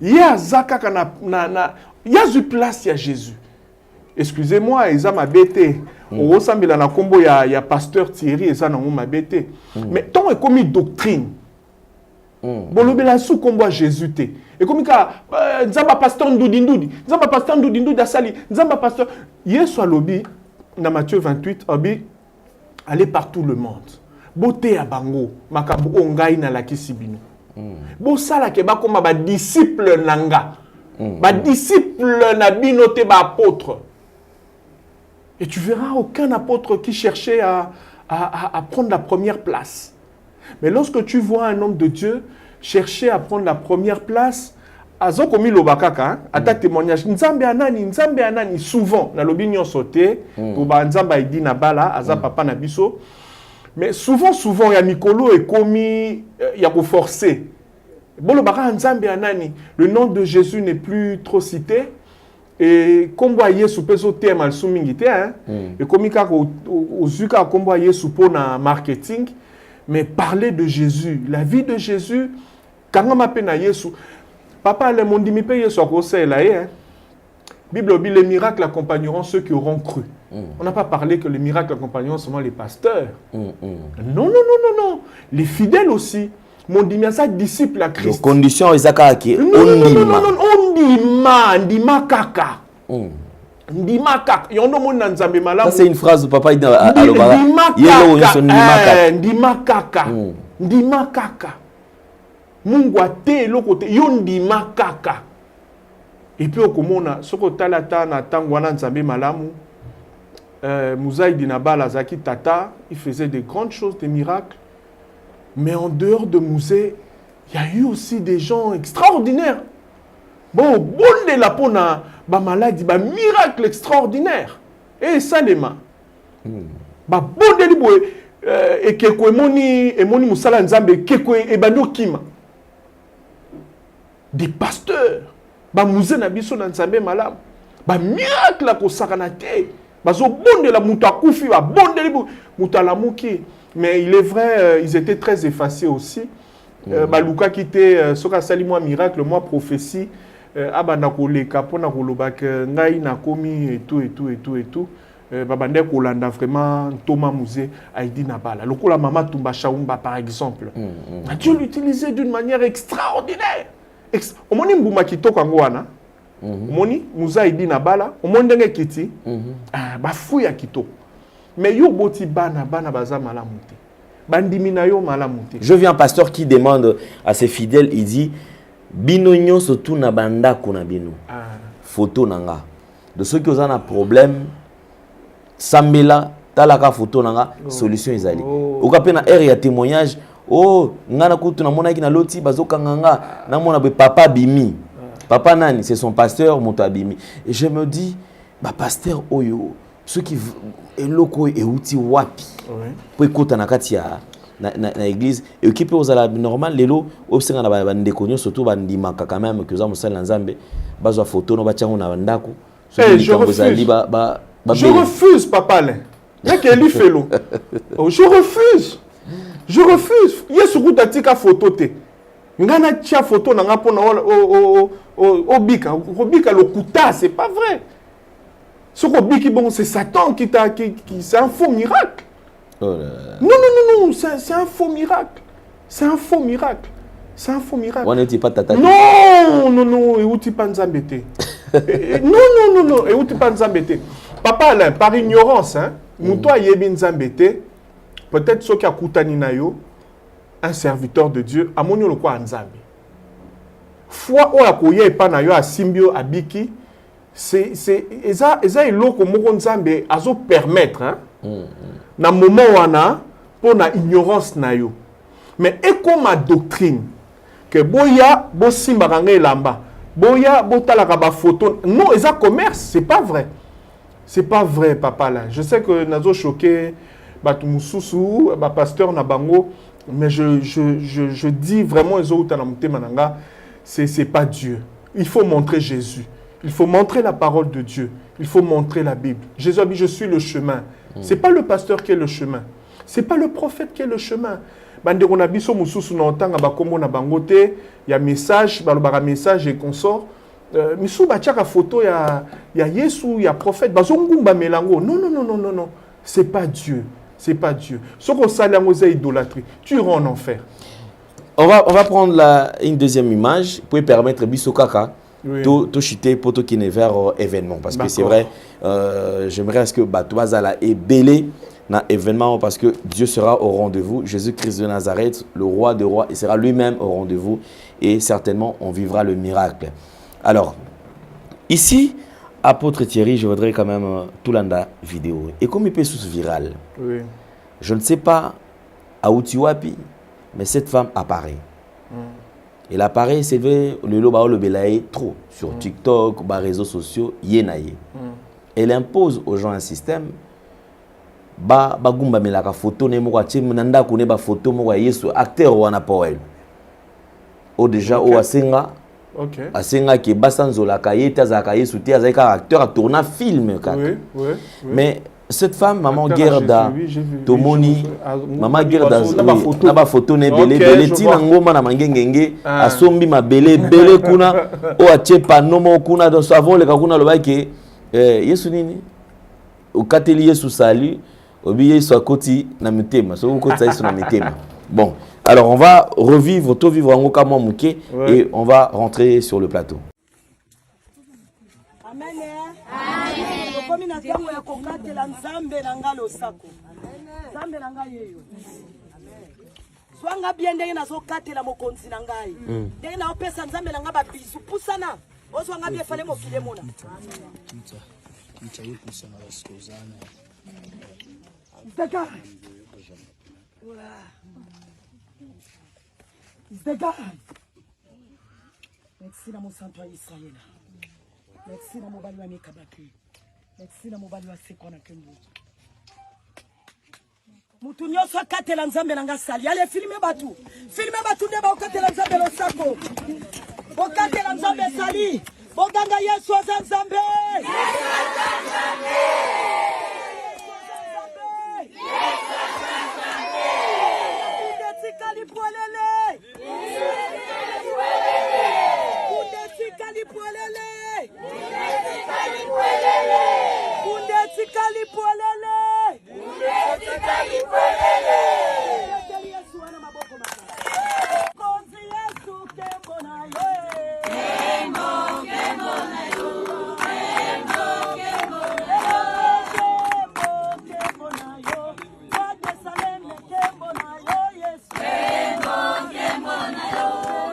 ya zaka na yazu place ya Jésus. Excusez-moi, eza mabete. O sambela na kombo ya pasteur Thierry eza na mabete. Mais tant est comme doctrine. Bolobela sous kombo Jésus te. Et comme ka nzamba pasteur ndudi, nzamba pasteur ndudi asali, nzamba pasteur Yesu alobi na Matthieu 28 obi aller partout le monde. Beauté à bango, makabu ongai na lakisi bino. Bo sala ke ba koma ba disciple nanga. Ba disciple na bino te ba apôtre. Et tu verras aucun apôtre qui cherchait à prendre la première place. Mais lorsque tu vois un homme de Dieu chercher à prendre la première place, azokomi lobakaka, à ta témoignage, nzambe anani, souvent, na lobi nyon sauté, pour ba nzamba idi na bala, aza papa na biso. Mais souvent, ya mikolo et komi, ya ko forcer. Bon, le nom de Jésus n'est plus trop cité. Et comme Yesu peso thème al sumingite et comme ka ozuka comme Yesu pour na marketing mais parler de Jésus, la vie de Jésus quand on m'appelle Yesu papa le monde mi paye Yesu ko c'est là Bible dit les miracles accompagneront ceux qui auront cru. On n'a pas parlé que les miracles accompagneront seulement les pasteurs. Non, les fidèles aussi. Mon dimiasa disciple à Christ. Les conditions Isaka qui ndima kaka. Ndima kaka. Yondo mon nzambe malamu. Ça c'est une phrase du papa dit à l'obara. Ndima kaka. Ndima kaka. Mungu ate lokote yo ndima kaka. Et puis, au komona, soko talata na tangwana nzambe malamu, Mouzaïdi Nabala Zaki Tata, il faisait de grandes choses, des miracles. Mais en dehors de Mouzé, il y a eu aussi des gens extraordinaires. Bon, bon de la pona, ba maladie, ba miracle extraordinaire. Et ça les mains. Ba bon de libo et keko emoni musala nzambe keko e bando kima. Des pasteurs, ba Mouzé na biso na nzambe malam. Ba miracle ko sakanate. Bazo bon de la muta koufi, ba bon de libo muta la muki. Mais il est vrai, ils étaient très effacés aussi. Baluka qui était soka sali moi miracle, moi prophétie. Abandako le kapona kolobak ngai na komi et tout. Babande kolanda vraiment Thomas Mouzé Aïdi Nabala. Lokola Mama Tumba Chaumba par exemple. Dieu l'utilisait d'une manière extraordinaire. Omoni mbuma kitoko ngwana. Omoni Mouzé Aïdi Nabala, omoni ndenge kiti. Ba fouya kitoko. Mais yo boti bana baza malamuté. Bandimina yo malamuté. Je viens un pasteur qui demande à ses fidèles, il dit Binonyo surtout na banda kuna bino. Photo nanga. De ceux qui ont un problème sambela talaka photo nanga solution ezali. Okape na air ya témoignage ngana kutu na mona ki na loti bazoka nganga na mona be papa bimi. Papa nani c'est son pasteur moto abimi. Et je me dis ba pasteur oyo ceux qui eloko euti wapi pour écouter na kati ya na église et qui peut osala normal lelo obsenga na bande konyo surtout bandima quand même que za musala nzambe bazwa photo no bachango na bandako je refuse papa là mec eli felo je refuse yesu kutatika photo te ngana tia photo na nga pona obika le kuta c'est pas vrai. Ce que bon, c'est Satan qui c'est un faux miracle. Non, c'est un faux miracle. C'est un faux miracle. C'est un faux miracle. On n'est pas tata. Non, et où tu pas embêté. Non, et où tu pas embêté. Papa Alain, par ignorance, hein, moutoua yebin zambété, peut-être ce qui a koutani na yo, un serviteur de Dieu, a monio le quoi nzambe. Foi o akoye pa na yo a simbio abiki. C'est ça eloko moko nzambe azo permettre hein na moment wana pour na ignorance na yo mais eko ma doctrine que boya bo simba kanga lamba boya botalaka ba photo non eza commerce c'est pas vrai papa là je sais que nazo choqué batu mususu ba pasteur na bango mais je dis vraiment ezo uta na mutema nanga c'est pas Dieu, il faut montrer Jésus. Il faut montrer la parole de Dieu. Il faut montrer la Bible. Jésus a dit, je suis le chemin. Ce n'est pas le pasteur qui est le chemin. Ce n'est pas le prophète qui est le chemin. Il y a message, message et consort. Misou bachaka photo, il y a Yesu, il y a prophète. Non. Ce n'est pas Dieu. Ce n'est pas Dieu. Ce qu'on s'allie idolâtrie, tu iras en enfer. On va prendre une deuxième image pour permettre Bissokaka. Tout chuter pour tout qui n'est vers événement parce que c'est vrai j'aimerais à ce que tu vas à belé dans événement parce que Dieu sera au rendez-vous. Jésus-Christ de Nazareth, le roi des rois, il sera lui-même au rendez-vous et certainement on vivra le miracle. Alors ici apôtre Thierry, je voudrais quand même tout l'anda vidéo et comme il peut sous viral. Je ne sais pas à Utiwapi mais cette femme apparaît. Et l'appareil, c'est le loba le belaye trop sur TikTok, les réseaux sociaux, yenaye. Elle impose aux gens un système. Ba gumba melaka photo ne moko tie nanda ko ne ba photo moko Yesu acteur wana poel. O déjà o asenga. OK. Asenga ki basanzola ka yeta za ka Yesu tie za ka acteur a tourner film ka. Oui. Mais cette femme, maman Gerda, Tomoni, maman Gerda, na ba photo ne belé tina ngoma na mangengenge, asombi ma belé kuna, o atie panomo kuna dans savon le kakuna lo ba ke Yesu nini? O kateli Yesu sali, obi Yesu akoti na mitema, so ko tsa Yesu na mitema. Bon, alors on va revivre, tout vivre en kama muke et on va rentrer sur le plateau. Amen. Komi na tango ya kokatela nzambe na ngalo sako. Nzambe na ngai yeyo. Swanga bien ndenge na zo katela mokonzi na ngai. Ndenge na opesa nzambe na ngaba bisu pusana. Ozo ngabie fale mo kile mona. Zdeka. Zdeka. Merci na mon santo wa Israël. Merci na mobali wa Mikabaki. Merci na mobali wa Sekona Kembo. Mutu nyonso akatela nzambe nanga sali. Allez filmer batu. Filmer batu nde ba okatela nzambe lo sako. Okatela nzambe sali. Boganga Yesu aza nzambe. Yesu aza nzambe. Yesu aza nzambe. Kudetika lipolele. Kudetika lipolele. Kudetika lipolele. Kudetika lipolele. Kudetika lipolele. Yesu ana maboko makali. Kozi Yesu kembo na yoe. Kembo, kembo na yo. Kembo, kembo na yo. Kembo, kembo na yo. Wade saleme kembo na yo Yesu. Kembo, kembo na yo.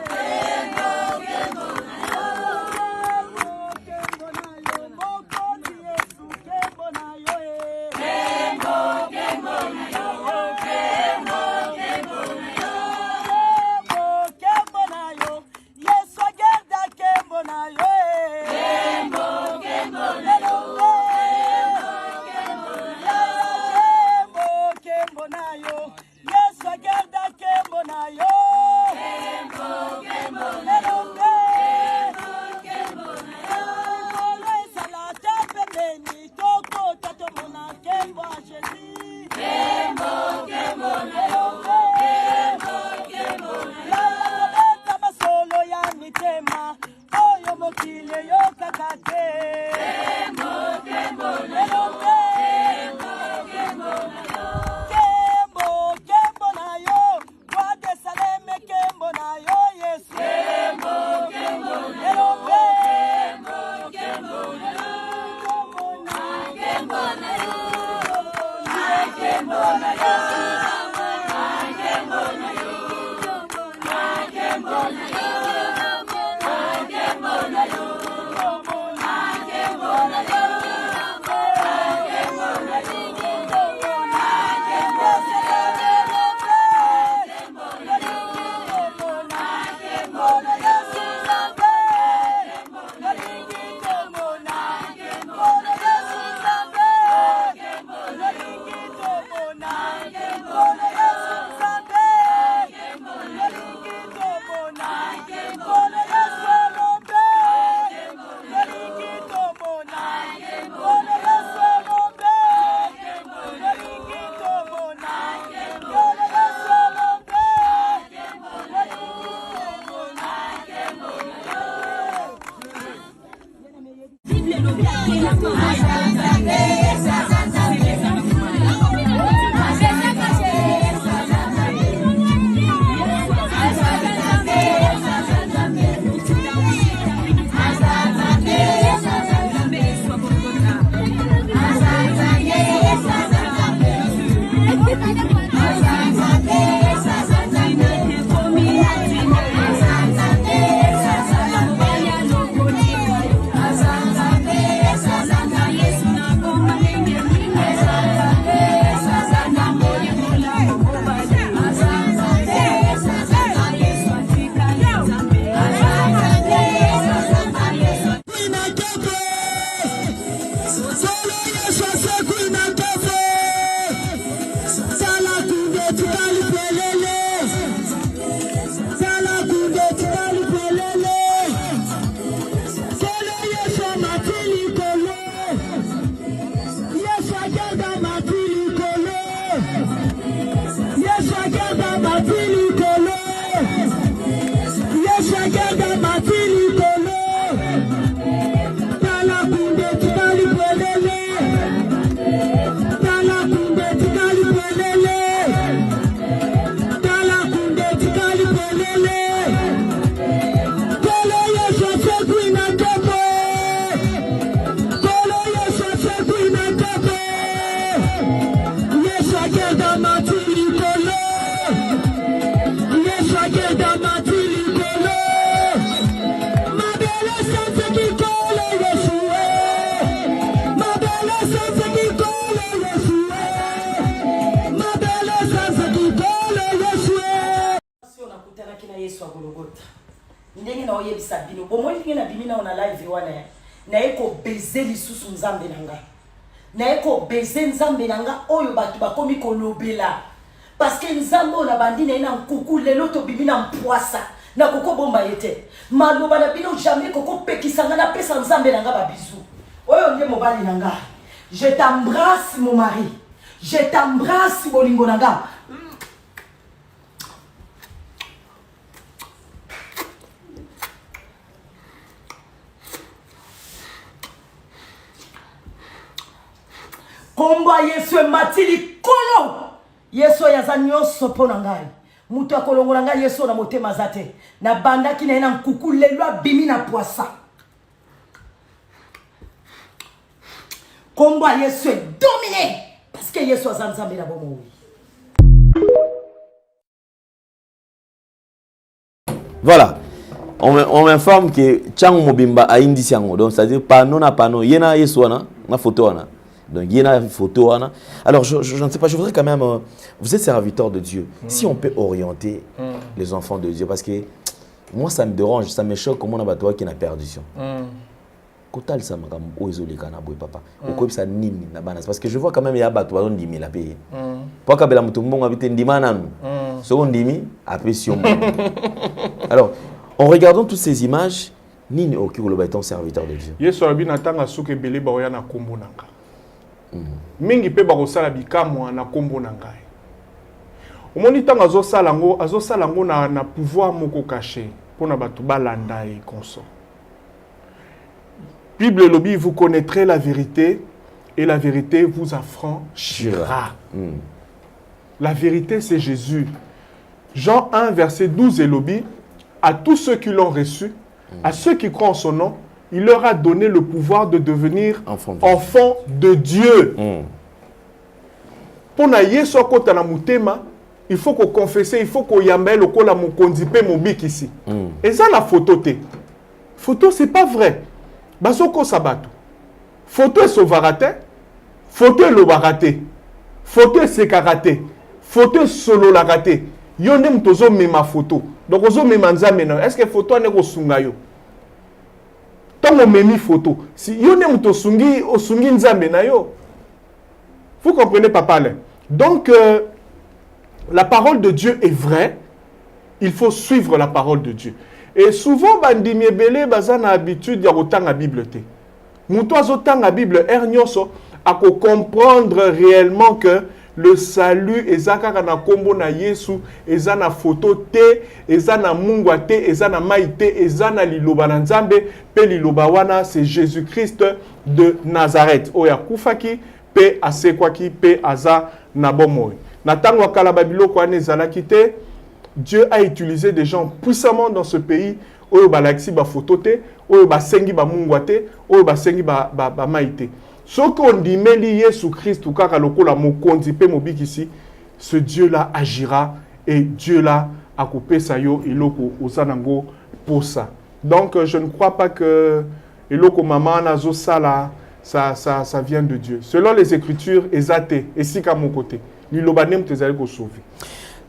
Kembo, kembo na yo. Kembo, kembo na yo. Mokozi Yesu kembo na yo. Kembo, kembo na yo. Kembo, kembo na yo. Kembo, kembo na yo. Yesu agerda kembo na yo. Kembo, kembo na yo. Kembo, kembo na yo. Yesu agerda kembo na yo. Kembo, kembo na yo. Kembo, kembo na yo. Kolesa la tape beni toko tato mona kembo a Jésus. Kembo, kembo na yo. Kembo, kembo na yo. Leta masolo ya mitema. Oyo mokile yo kakate. Kembo, kembo na yo. Kembo, kembo na yo. Kembo, kembo na yo. Wade saleme kembo na yo Yesu. Kembo, kembo na yo. Kembo, kembo na yo. Kembo na yo. Kembo na yo. Kembo na yo. Kembo na yo. Kembo na yo. Kembo na yo. Azanzambe, na oyebisa bino bomoi ndenge na bimi na ona live wana naye ko baiser lisusu nzambe nanga naye ko baiser nzambe nanga oyo bato bakomi kolobela parce que nzambe ona bandi na ina nkuku lelo to bimi na mpwasa na koko bomba yete maloba na bino jamais koko pekisanga na pesa nzambe nanga ba bisu oyo nde mobali nanga je t'embrasse mon mari je t'embrasse bolingo nanga komba Yesu matili kolo Yesu yaza nyonso pona ngai mutu akolongola ngai Yesu na motema zate na bandaki na ina nkuku lelo abimi na poisa komba Yesu dominé parce que Yesu aza nzambe na bomo. Voilà. On m'informe que Chang Mobimba a indiqué donc c'est-à-dire panneau na panneau yena Yesu na photo wana. Donc, il y a une photo. Alors, je ne sais pas, je voudrais quand même... vous êtes serviteur de Dieu. Si on peut orienter les enfants de Dieu, parce que moi, ça me dérange, ça me choque comment on a toi qui n'a perdition. Parce que je vois quand même il y a des gens qui ont payé. Pourquoi il y a des gens qui ont Alors, en regardant toutes ces images, Nini Okigolo est un serviteur de Dieu. Mingi pe bakosala bikamwa na kombo na ngai. Omoni tanga azosala ngo na pouvoir moko caché pona batu balanda et consort. Bible lobi, vous connaîtrez la vérité et la vérité vous affranchira. La vérité c'est Jésus. Jean 1 verset 12 et lobi, à tous ceux qui l'ont reçu, à ceux qui croient en son nom, il leur a donné le pouvoir de devenir enfants de Dieu. Pour na yeso kota na mutema, il faut qu'on confesse, il faut qu'on yambele ko la mokondipe mobik ici. Et ça la photo té. Photo c'est pas vrai. Bazoko sabato. Photo est sauvarate, photo est lobarate, photo est sekarate, photo est solo la rate. Yonde mtozo mema photo. Donc ozo mema nzambe na. Est-ce que photo ne ko sunga yo? Tant memi photo. Si yone muto sungi osungi nzambe na yo. Vous comprenez papa là. Donc la parole de Dieu est vraie. Il faut suivre la parole de Dieu. Et souvent bandimi ebele bazana habitude ya kotanga Bible te. Muto azotanga Bible ernyoso ako comprendre réellement que le salut ezaka na kombo na Yesu ezana photo te ezana mungwa te ezana maite ezana liloba na nzambe pe liloba wana c'est Jésus-Christ de Nazareth oya kufaki pe asekwaki pe aza na bomoi na tango kala babiloko wana ezalaki te. Dieu a utilisé des gens puissamment dans ce pays oyo balaksi ba photo te oyo basengi ba mungwa te oyo basengi ba maite. Ce qu'on dit, Jésus-Christ, ou kaka lokola mokondi pe mobikisi, ce Dieu-là agira et Dieu-là a coupé sa yo iloko osanango pour ça. Donc je ne crois pas que iloko maman nazo sala ça vient de Dieu. Selon les Écritures, ezate et si ka mon côté, lilobanem te zali ko sauver.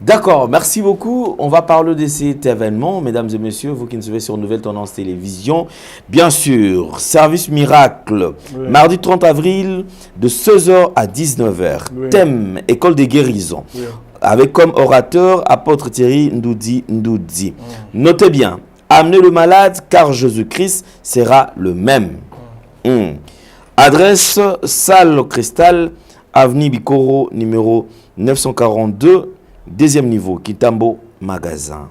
D'accord, merci beaucoup. On va parler de cet événement, mesdames et messieurs, vous qui nous suivez sur Nouvelle Tendance Télévision. Bien sûr, service miracle, mardi 30 avril, de 16h à 19h. Thème, école de guérison. Avec comme orateur, apôtre Thierry Ndoudi. Notez bien, amenez le malade, car Jésus-Christ sera le même. Adresse, salle Cristal, avenue Bikoro, numéro 942. Deuxième niveau, Kitambo Magasin.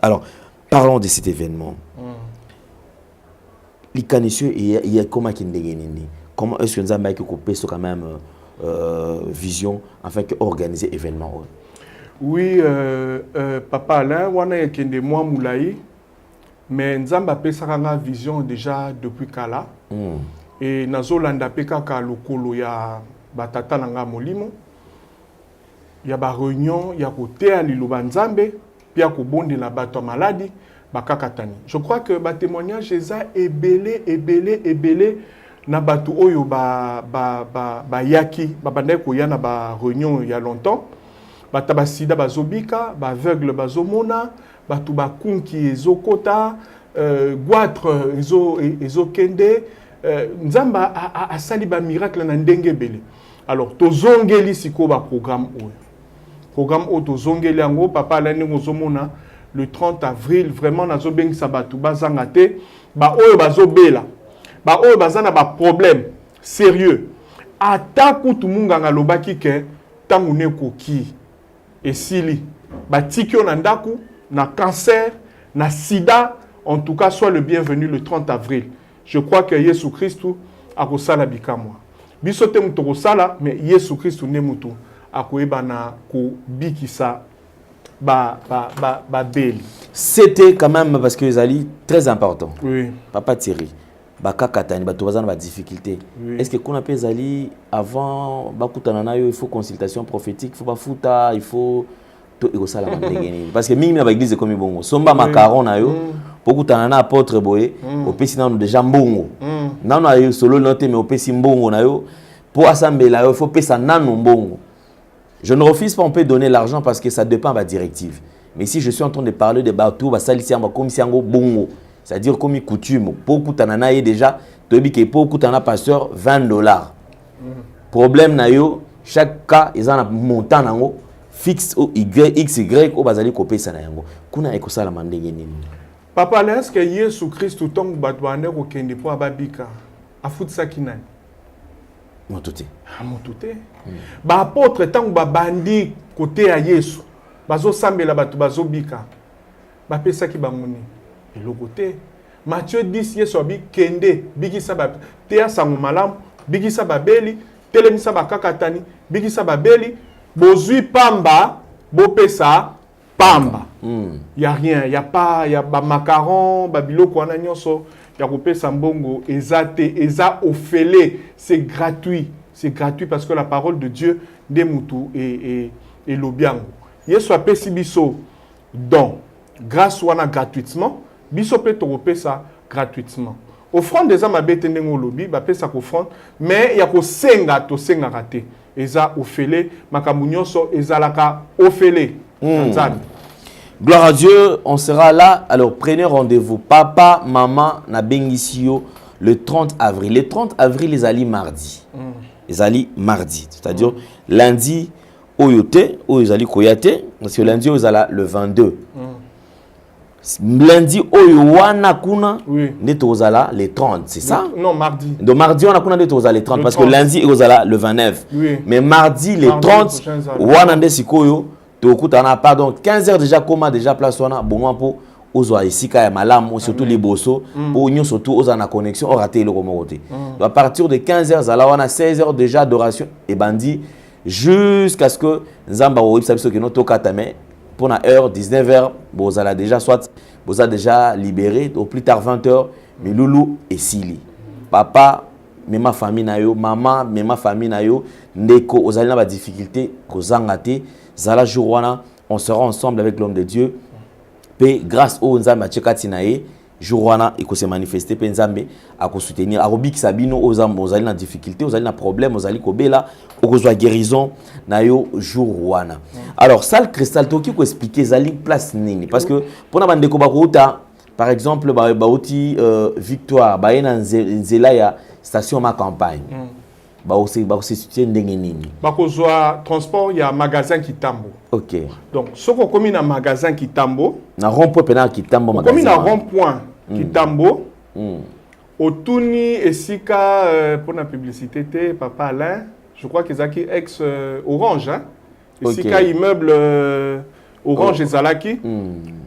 Alors, parlons de cet événement. Les canisieux, il y a comment comment est-ce que nous avons coupé quand même vision afin d'organiser l'événement? Oui, Papa Alain, on a des mois moulaï, mais nous avons une vision déjà depuis Kala. Et nous avons fait lokolo ya batata nanga molimo. Il y a des réunions, il y a côté à Liloba Nzambe, puis il y a bonde la bateau maladie, bakakatani. Je crois que le témoignage est ébélé, na bateau oyo ba yaki, bande ko ya na ba réunion il y a longtemps, batabasida bazobika, ba aveugle bazomona, batu bakunki ezokota, goitre ezo kende nzamba a sali ba miracle na ndenge bele. Alors tozongeli siko ba programme o tozongeli yango papa la ndenge ozomona le 30 avril vraiment nazo bengi sabatu bazanga te ba oyo bazobela ba oyo bazana ba problème sérieux ata kutu munganga lobaki ke tangu ne koki esili batiki na ndaku na cancer na sida. En tout cas, sois le bienvenu le 30 avril. Je crois que Jésus Christ a kosala bikamwa. Bisote muto kosala, mais Jésus Christ ne muto akoeba na ko bikisa ba beli. C'était quand même parce que Zali très important. Oui. Papa Thierry, baka katani bato bazana ba difficulté. Oui. Est-ce que qu'on appelle Zali avant bakutana na yo il faut consultation prophétique, il faut pas futa, il faut parce que mingi na ba église comme bongo. Somba macaron na yo. Beaucoup t'en apôtre boye, au pesi nanu déjà mbongo. Nanu ayo solo noté mais au pesi mbongo na yo pour assembler là, il faut pesa nanu mbongo. Je ne refuse pas, on peut donner l'argent parce que ça dépend de la directive. Mais si je suis en train de parler de bateau, bah ça ici comme si en bongo, c'est-à-dire comme une coutume. Beaucoup t'en a déjà, tu dis que beaucoup t'en a pasteur $20. Problème na yo, chaque cas ils ont un montant nango fixe au XY au bazali kopé ça na yango. Kuna ekosa la mandenge nini. Papa, est-ce que Jésus Christ tant que batouane au kende pour ababika a foutu ça qui n'a? Mototé. Ah mototé. Ba apôtre tant que bandi côté à Jésus. Bazo sambe la batu bazo bika. Ba pesa ki bamoni. Et le côté. Matthieu 10 Jésus abi kende biki sa ba te sango malam biki sa ba beli telemisa ba kakatani biki sa ba beli bozui pamba bo pesa pamba. Il y a rien, il y a pas, il y a ba macaron, babilo kwana nyonso, ya kopé sambongo, ezate, eza ofele, c'est gratuit parce que la parole de Dieu demutu et lobiango. Yesu apesi biso don, grâce wana gratuitement, biso pe to kopé ça gratuitement. Offrande des âmes abete ndengo lobi, ba pesa ko offrande, mais ya ko senga to senga raté. Eza ofele, makambu nyonso ezalaka ofele. Gloire à Dieu, on sera là. Alors prenez rendez-vous. Papa, maman, na bengisio le 30 avril. Le 30 avril, les alliés mardi. Les alliés mardi. C'est-à-dire lundi, oyote, ou les alliés koyate. Parce que lundi, ils allaient le 22. Lundi, oyowana kuna, net aux ala le 30. C'est ça? Non, mardi. Donc mardi, on a kuna net aux ala le 30. Parce que lundi, ils allaient le 29. Oui. Mais mardi, le 30, wana nde sikoyo. Pardon, 15 heures déjà, comment déjà place on a bon pour aux ici quand malam surtout les bossos pour nous surtout aux en connexion on raté le côté. À partir de 15 heures là on a 16 heures déjà d'adoration et bandi jusqu'à ce que Nzamba ou Ipsa que notre katame pour la heure 19 heures vous allez déjà soit vous a déjà libéré au plus tard 20 heures mais Loulou et Sili papa mais ma famille na yo maman mais ma famille na yo ndeko aux allez na difficulté kozangate Zala Jourwana, on sera ensemble avec l'homme de Dieu. Pe grâce au Nzambe Tchekatinae, Jourwana il se manifester pe Nzambe a soutenir Arobik Sabino aux âmes aux allez na difficulté, aux allez na problème, aux allez kobela, aux joie guérison na yo Jourwana. Alors salle cristal toki ko expliquer zali place nini parce que pour na bande ko bakouta par exemple baouti victoire ba ena nzela ya station ma campagne. Ba aussi soutien ndenge nini bakozwa transport ya magasin Kitambo. OK. Donc soko komi na magasin Kitambo na rond-point pena Kitambo magasin komi na rond-point Kitambo otuni esika pour la publicité te papa Alain je crois que zaki ex Orange hein esika immeuble Orange ezalaki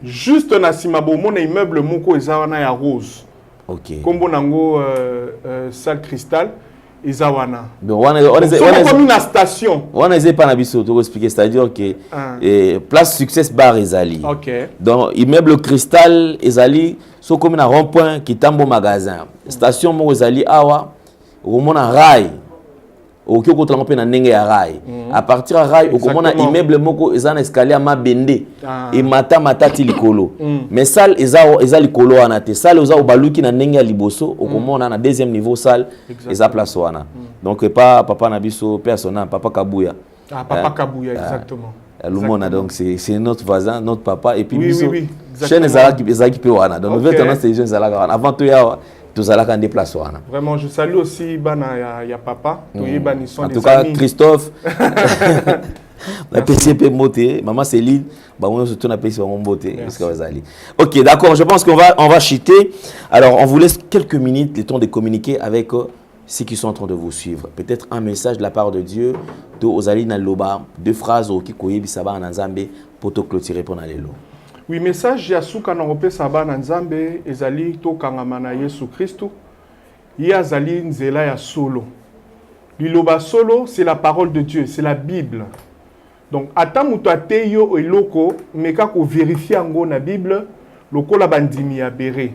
juste na sima bomona immeuble moko ezana ya rose. OK. Kombo nango salle cristal Izawana. Donc on est comme une station. On est pas na biso to expliquer c'est-à-dire que place Success Bar Ezali. OK. Donc immeuble Cristal Ezali so comme na rond-point Kitambo magasin. Station mo Ezali awa omona rail. OK ko tlango pe na ndenge ya rail. À partir ya rail okomona immeuble moko ezana escalier ma bende et mata likolo. Mais salle eza likolo wana te. Salle oza obaluki na ndenge ya liboso okomona na deuxième niveau salle eza place wana. Donc pas papa na biso personnel papa Kabuya. Ah papa Kabuya exactement. Lumona, donc c'est notre voisin, notre papa. Et puis, oui. chaîne Ezaki Pewana. Donc, nouvelle tendance, c'est les jeunes Zalaka. Avant tout, il y a tous Zalaka en déplacement. Vraiment, je salue aussi Bana ya papa. En tout cas, Christophe. La PCP Moté, maman Céline, on se tourne à PCP Moté. Ok, d'accord, je pense qu'on va chuter. Alors, on vous laisse quelques minutes, le temps de communiquer avec ceux qui sont en train de vous suivre. Peut-être un message de la part de Dieu, de Ozali Naloba, 2 phrases au Kikoye Bisaba en Nzambe pour te clôturer pour Nalélo. Oui, message Yasuka Norope Saba Nzambe, Ezali to Kangamana Yesu Christo, Yazali Nzela ya solo. Liloba solo, c'est la parole de Dieu, c'est la Bible. Donc, atamuto ateyo eloko, meka ko vérifier ango na Bible, loko la bandimi ya béré.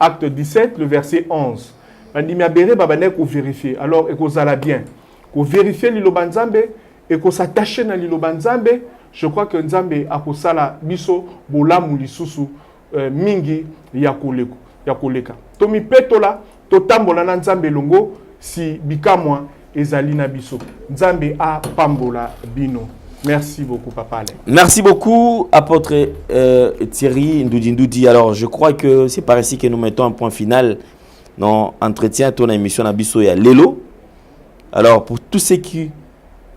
Acte 17, le verset 11. Bandimi ya béré, babane ko vérifier. Alors, eko zala bien. Ko vérifier liloba Nzambe, eko s'attacher na liloba Nzambe. Je crois que Nzambe akosala biso bolamu lisusu mingi ya koleka. Tomi petola, totambola na Nzambe longo, si bikamwa ezali na biso. Nzambe a pambola bino. Merci beaucoup, Papa Alain. Merci beaucoup, apôtre Thierry Ndoudi. Alors, je crois que c'est par ici que nous mettons un point final dans l'entretien, ton émission Nabiso et Lelo. Alors, pour tous ceux qui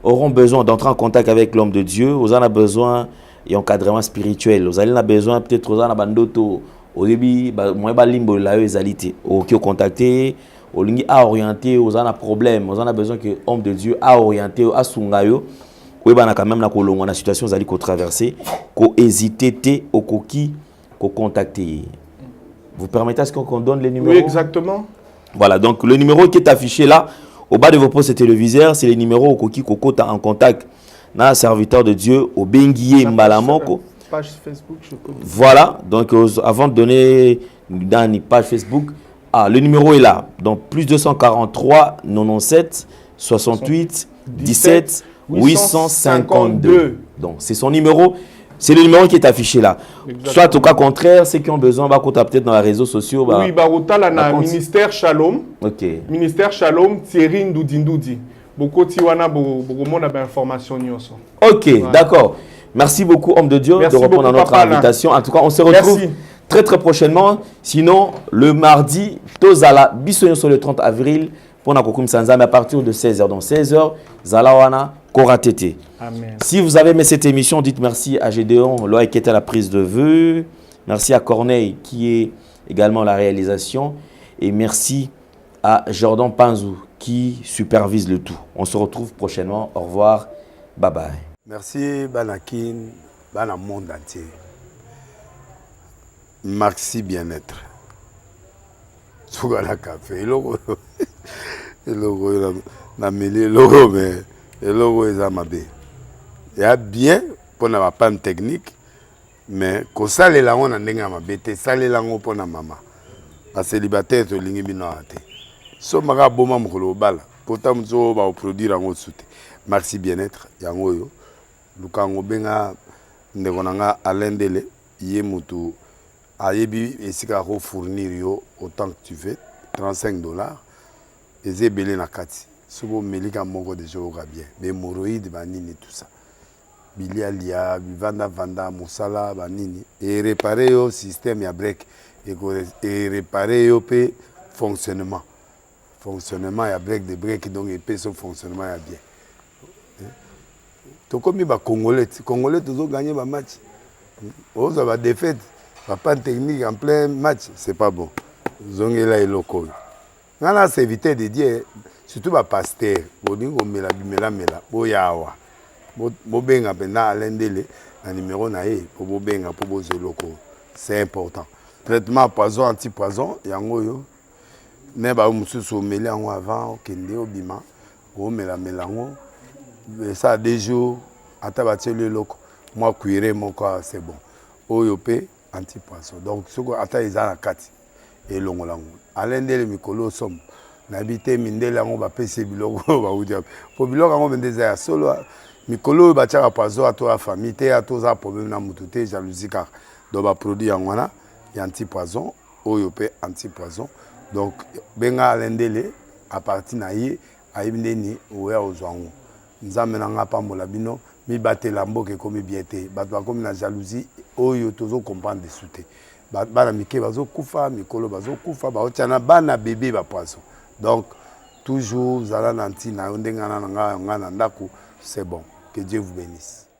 auront besoin d'entrer en contact avec l'homme de Dieu, vous en avez besoin d'encadrement spirituel. Vous en avez besoin peut-être aux en bandoto au début, moi limbo la ezalité. Au qui contacter, au lingi à orienter, aux en a problème, vous en avez besoin que l'homme de Dieu a orienté à sungayo. Oui, bah, quand même, la situation vous allez traverser, qu'on hésiter au coquille, qu'on contacter. Vous permettez à ce qu'on donne les numéros? Oui, exactement. Voilà, donc le numéro qui est affiché là, au bas de vos postes téléviseurs, c'est les numéros au coquille qu'on en contact dans un serviteur de Dieu, au Benguié Mbalamoko. Page Facebook, je peux. Voilà, donc avant de donner dans une page Facebook, le numéro est là. Donc plus 243 97 68 17 852. Donc, c'est son numéro. C'est le numéro qui est affiché là. Exactement. Soit au cas contraire, ceux qui ont besoin, peut-être dans les réseaux sociaux. Oui, là, ministère Shalom. Ok. Ministère Shalom, Thierry Ndoudi. Beaucoup de informations. Ok, voilà. D'accord. Merci beaucoup, homme de Dieu, de répondre à notre invitation. En tout cas, on se retrouve très prochainement. Sinon, le mardi, Tozala, Bissoyon sur le 30 avril, pour Nakokoum Sanzam à partir de 16h. Donc 16h, Zalawana, Koratete. Amen. Si vous avez aimé cette émission, dites merci à Gédéon, Loïc qui était à la prise de vue. Merci à Corneille qui est également à la réalisation. Et merci à Jordan Panzou qui supervise le tout. On se retrouve prochainement. Au revoir. Bye bye. Merci Banakin, Bana monde entier. Merci bien-être. Sougala café, logo na mêlé logo mais logo est amabé. Il y a bien pour na panne technique mais ko sale la on ndenge amabé te sale la ngo pour na mama. Ba célibataire to lingi bino ate. So maka boma mukolo bala. Pourtant zo ba produire ngo soute. Merci bien-être yango yo. Lukango benga ndeko nanga alendele yé mutu ayebi esika ko fournir yo autant que tu veux $35 et zebele na kati sobo melika moko de joga bien l'hémorroïde banini tout ça bilialia vanda musala banini et réparer yo système ya break et réparer yo pe fonctionnement ya break de break donc et pe son fonctionnement ya bien to comme ba congolais toujours gagner ba match on va défaite. Pas de technique en plein match, c'est pas bon. Zongela et loco. Nana c'est éviter de dire surtout ba pasteur, bodingo mela boyawa. Bobenga pena alendele na numéro na e pour bobenga pour bozo loco. C'est important. Traitement poison anti-poison yango yo. Ne ba mususu meli yango avant kende obima. O mela ngo. Ça 2 jours atabatie le loco. Moi cuire mon corps c'est bon. Oyope anti-poisson. Donc, ce qu'on attend, ils ont la carte. Et l'on l'a. À l'endel, Mikolo somme. N'habité Mindel, on va payer Bilogo. Pour Bilogo, on va dire solo. Mikolo, va tirer à poisson à toi, famille, à tous les problèmes, na moutoute, jalousie, car. Donc, va produire en wana, il y a anti-poison, oyope anti-poison. Donc, benga à l'endel, à partir naïe, à Ibneni, ou à Ozwango. nzambe na nga pambola bino mibatela mboka ekomi bien te bato bakomi na jalousie oyo tozokomprendre desu te bana mike bazokufa mikolo bazokufa baotia na bana bebe bapoisson donc toujours zala na ntina yo ndenge nga na ndako c'est bon que Dieu vous bénisse.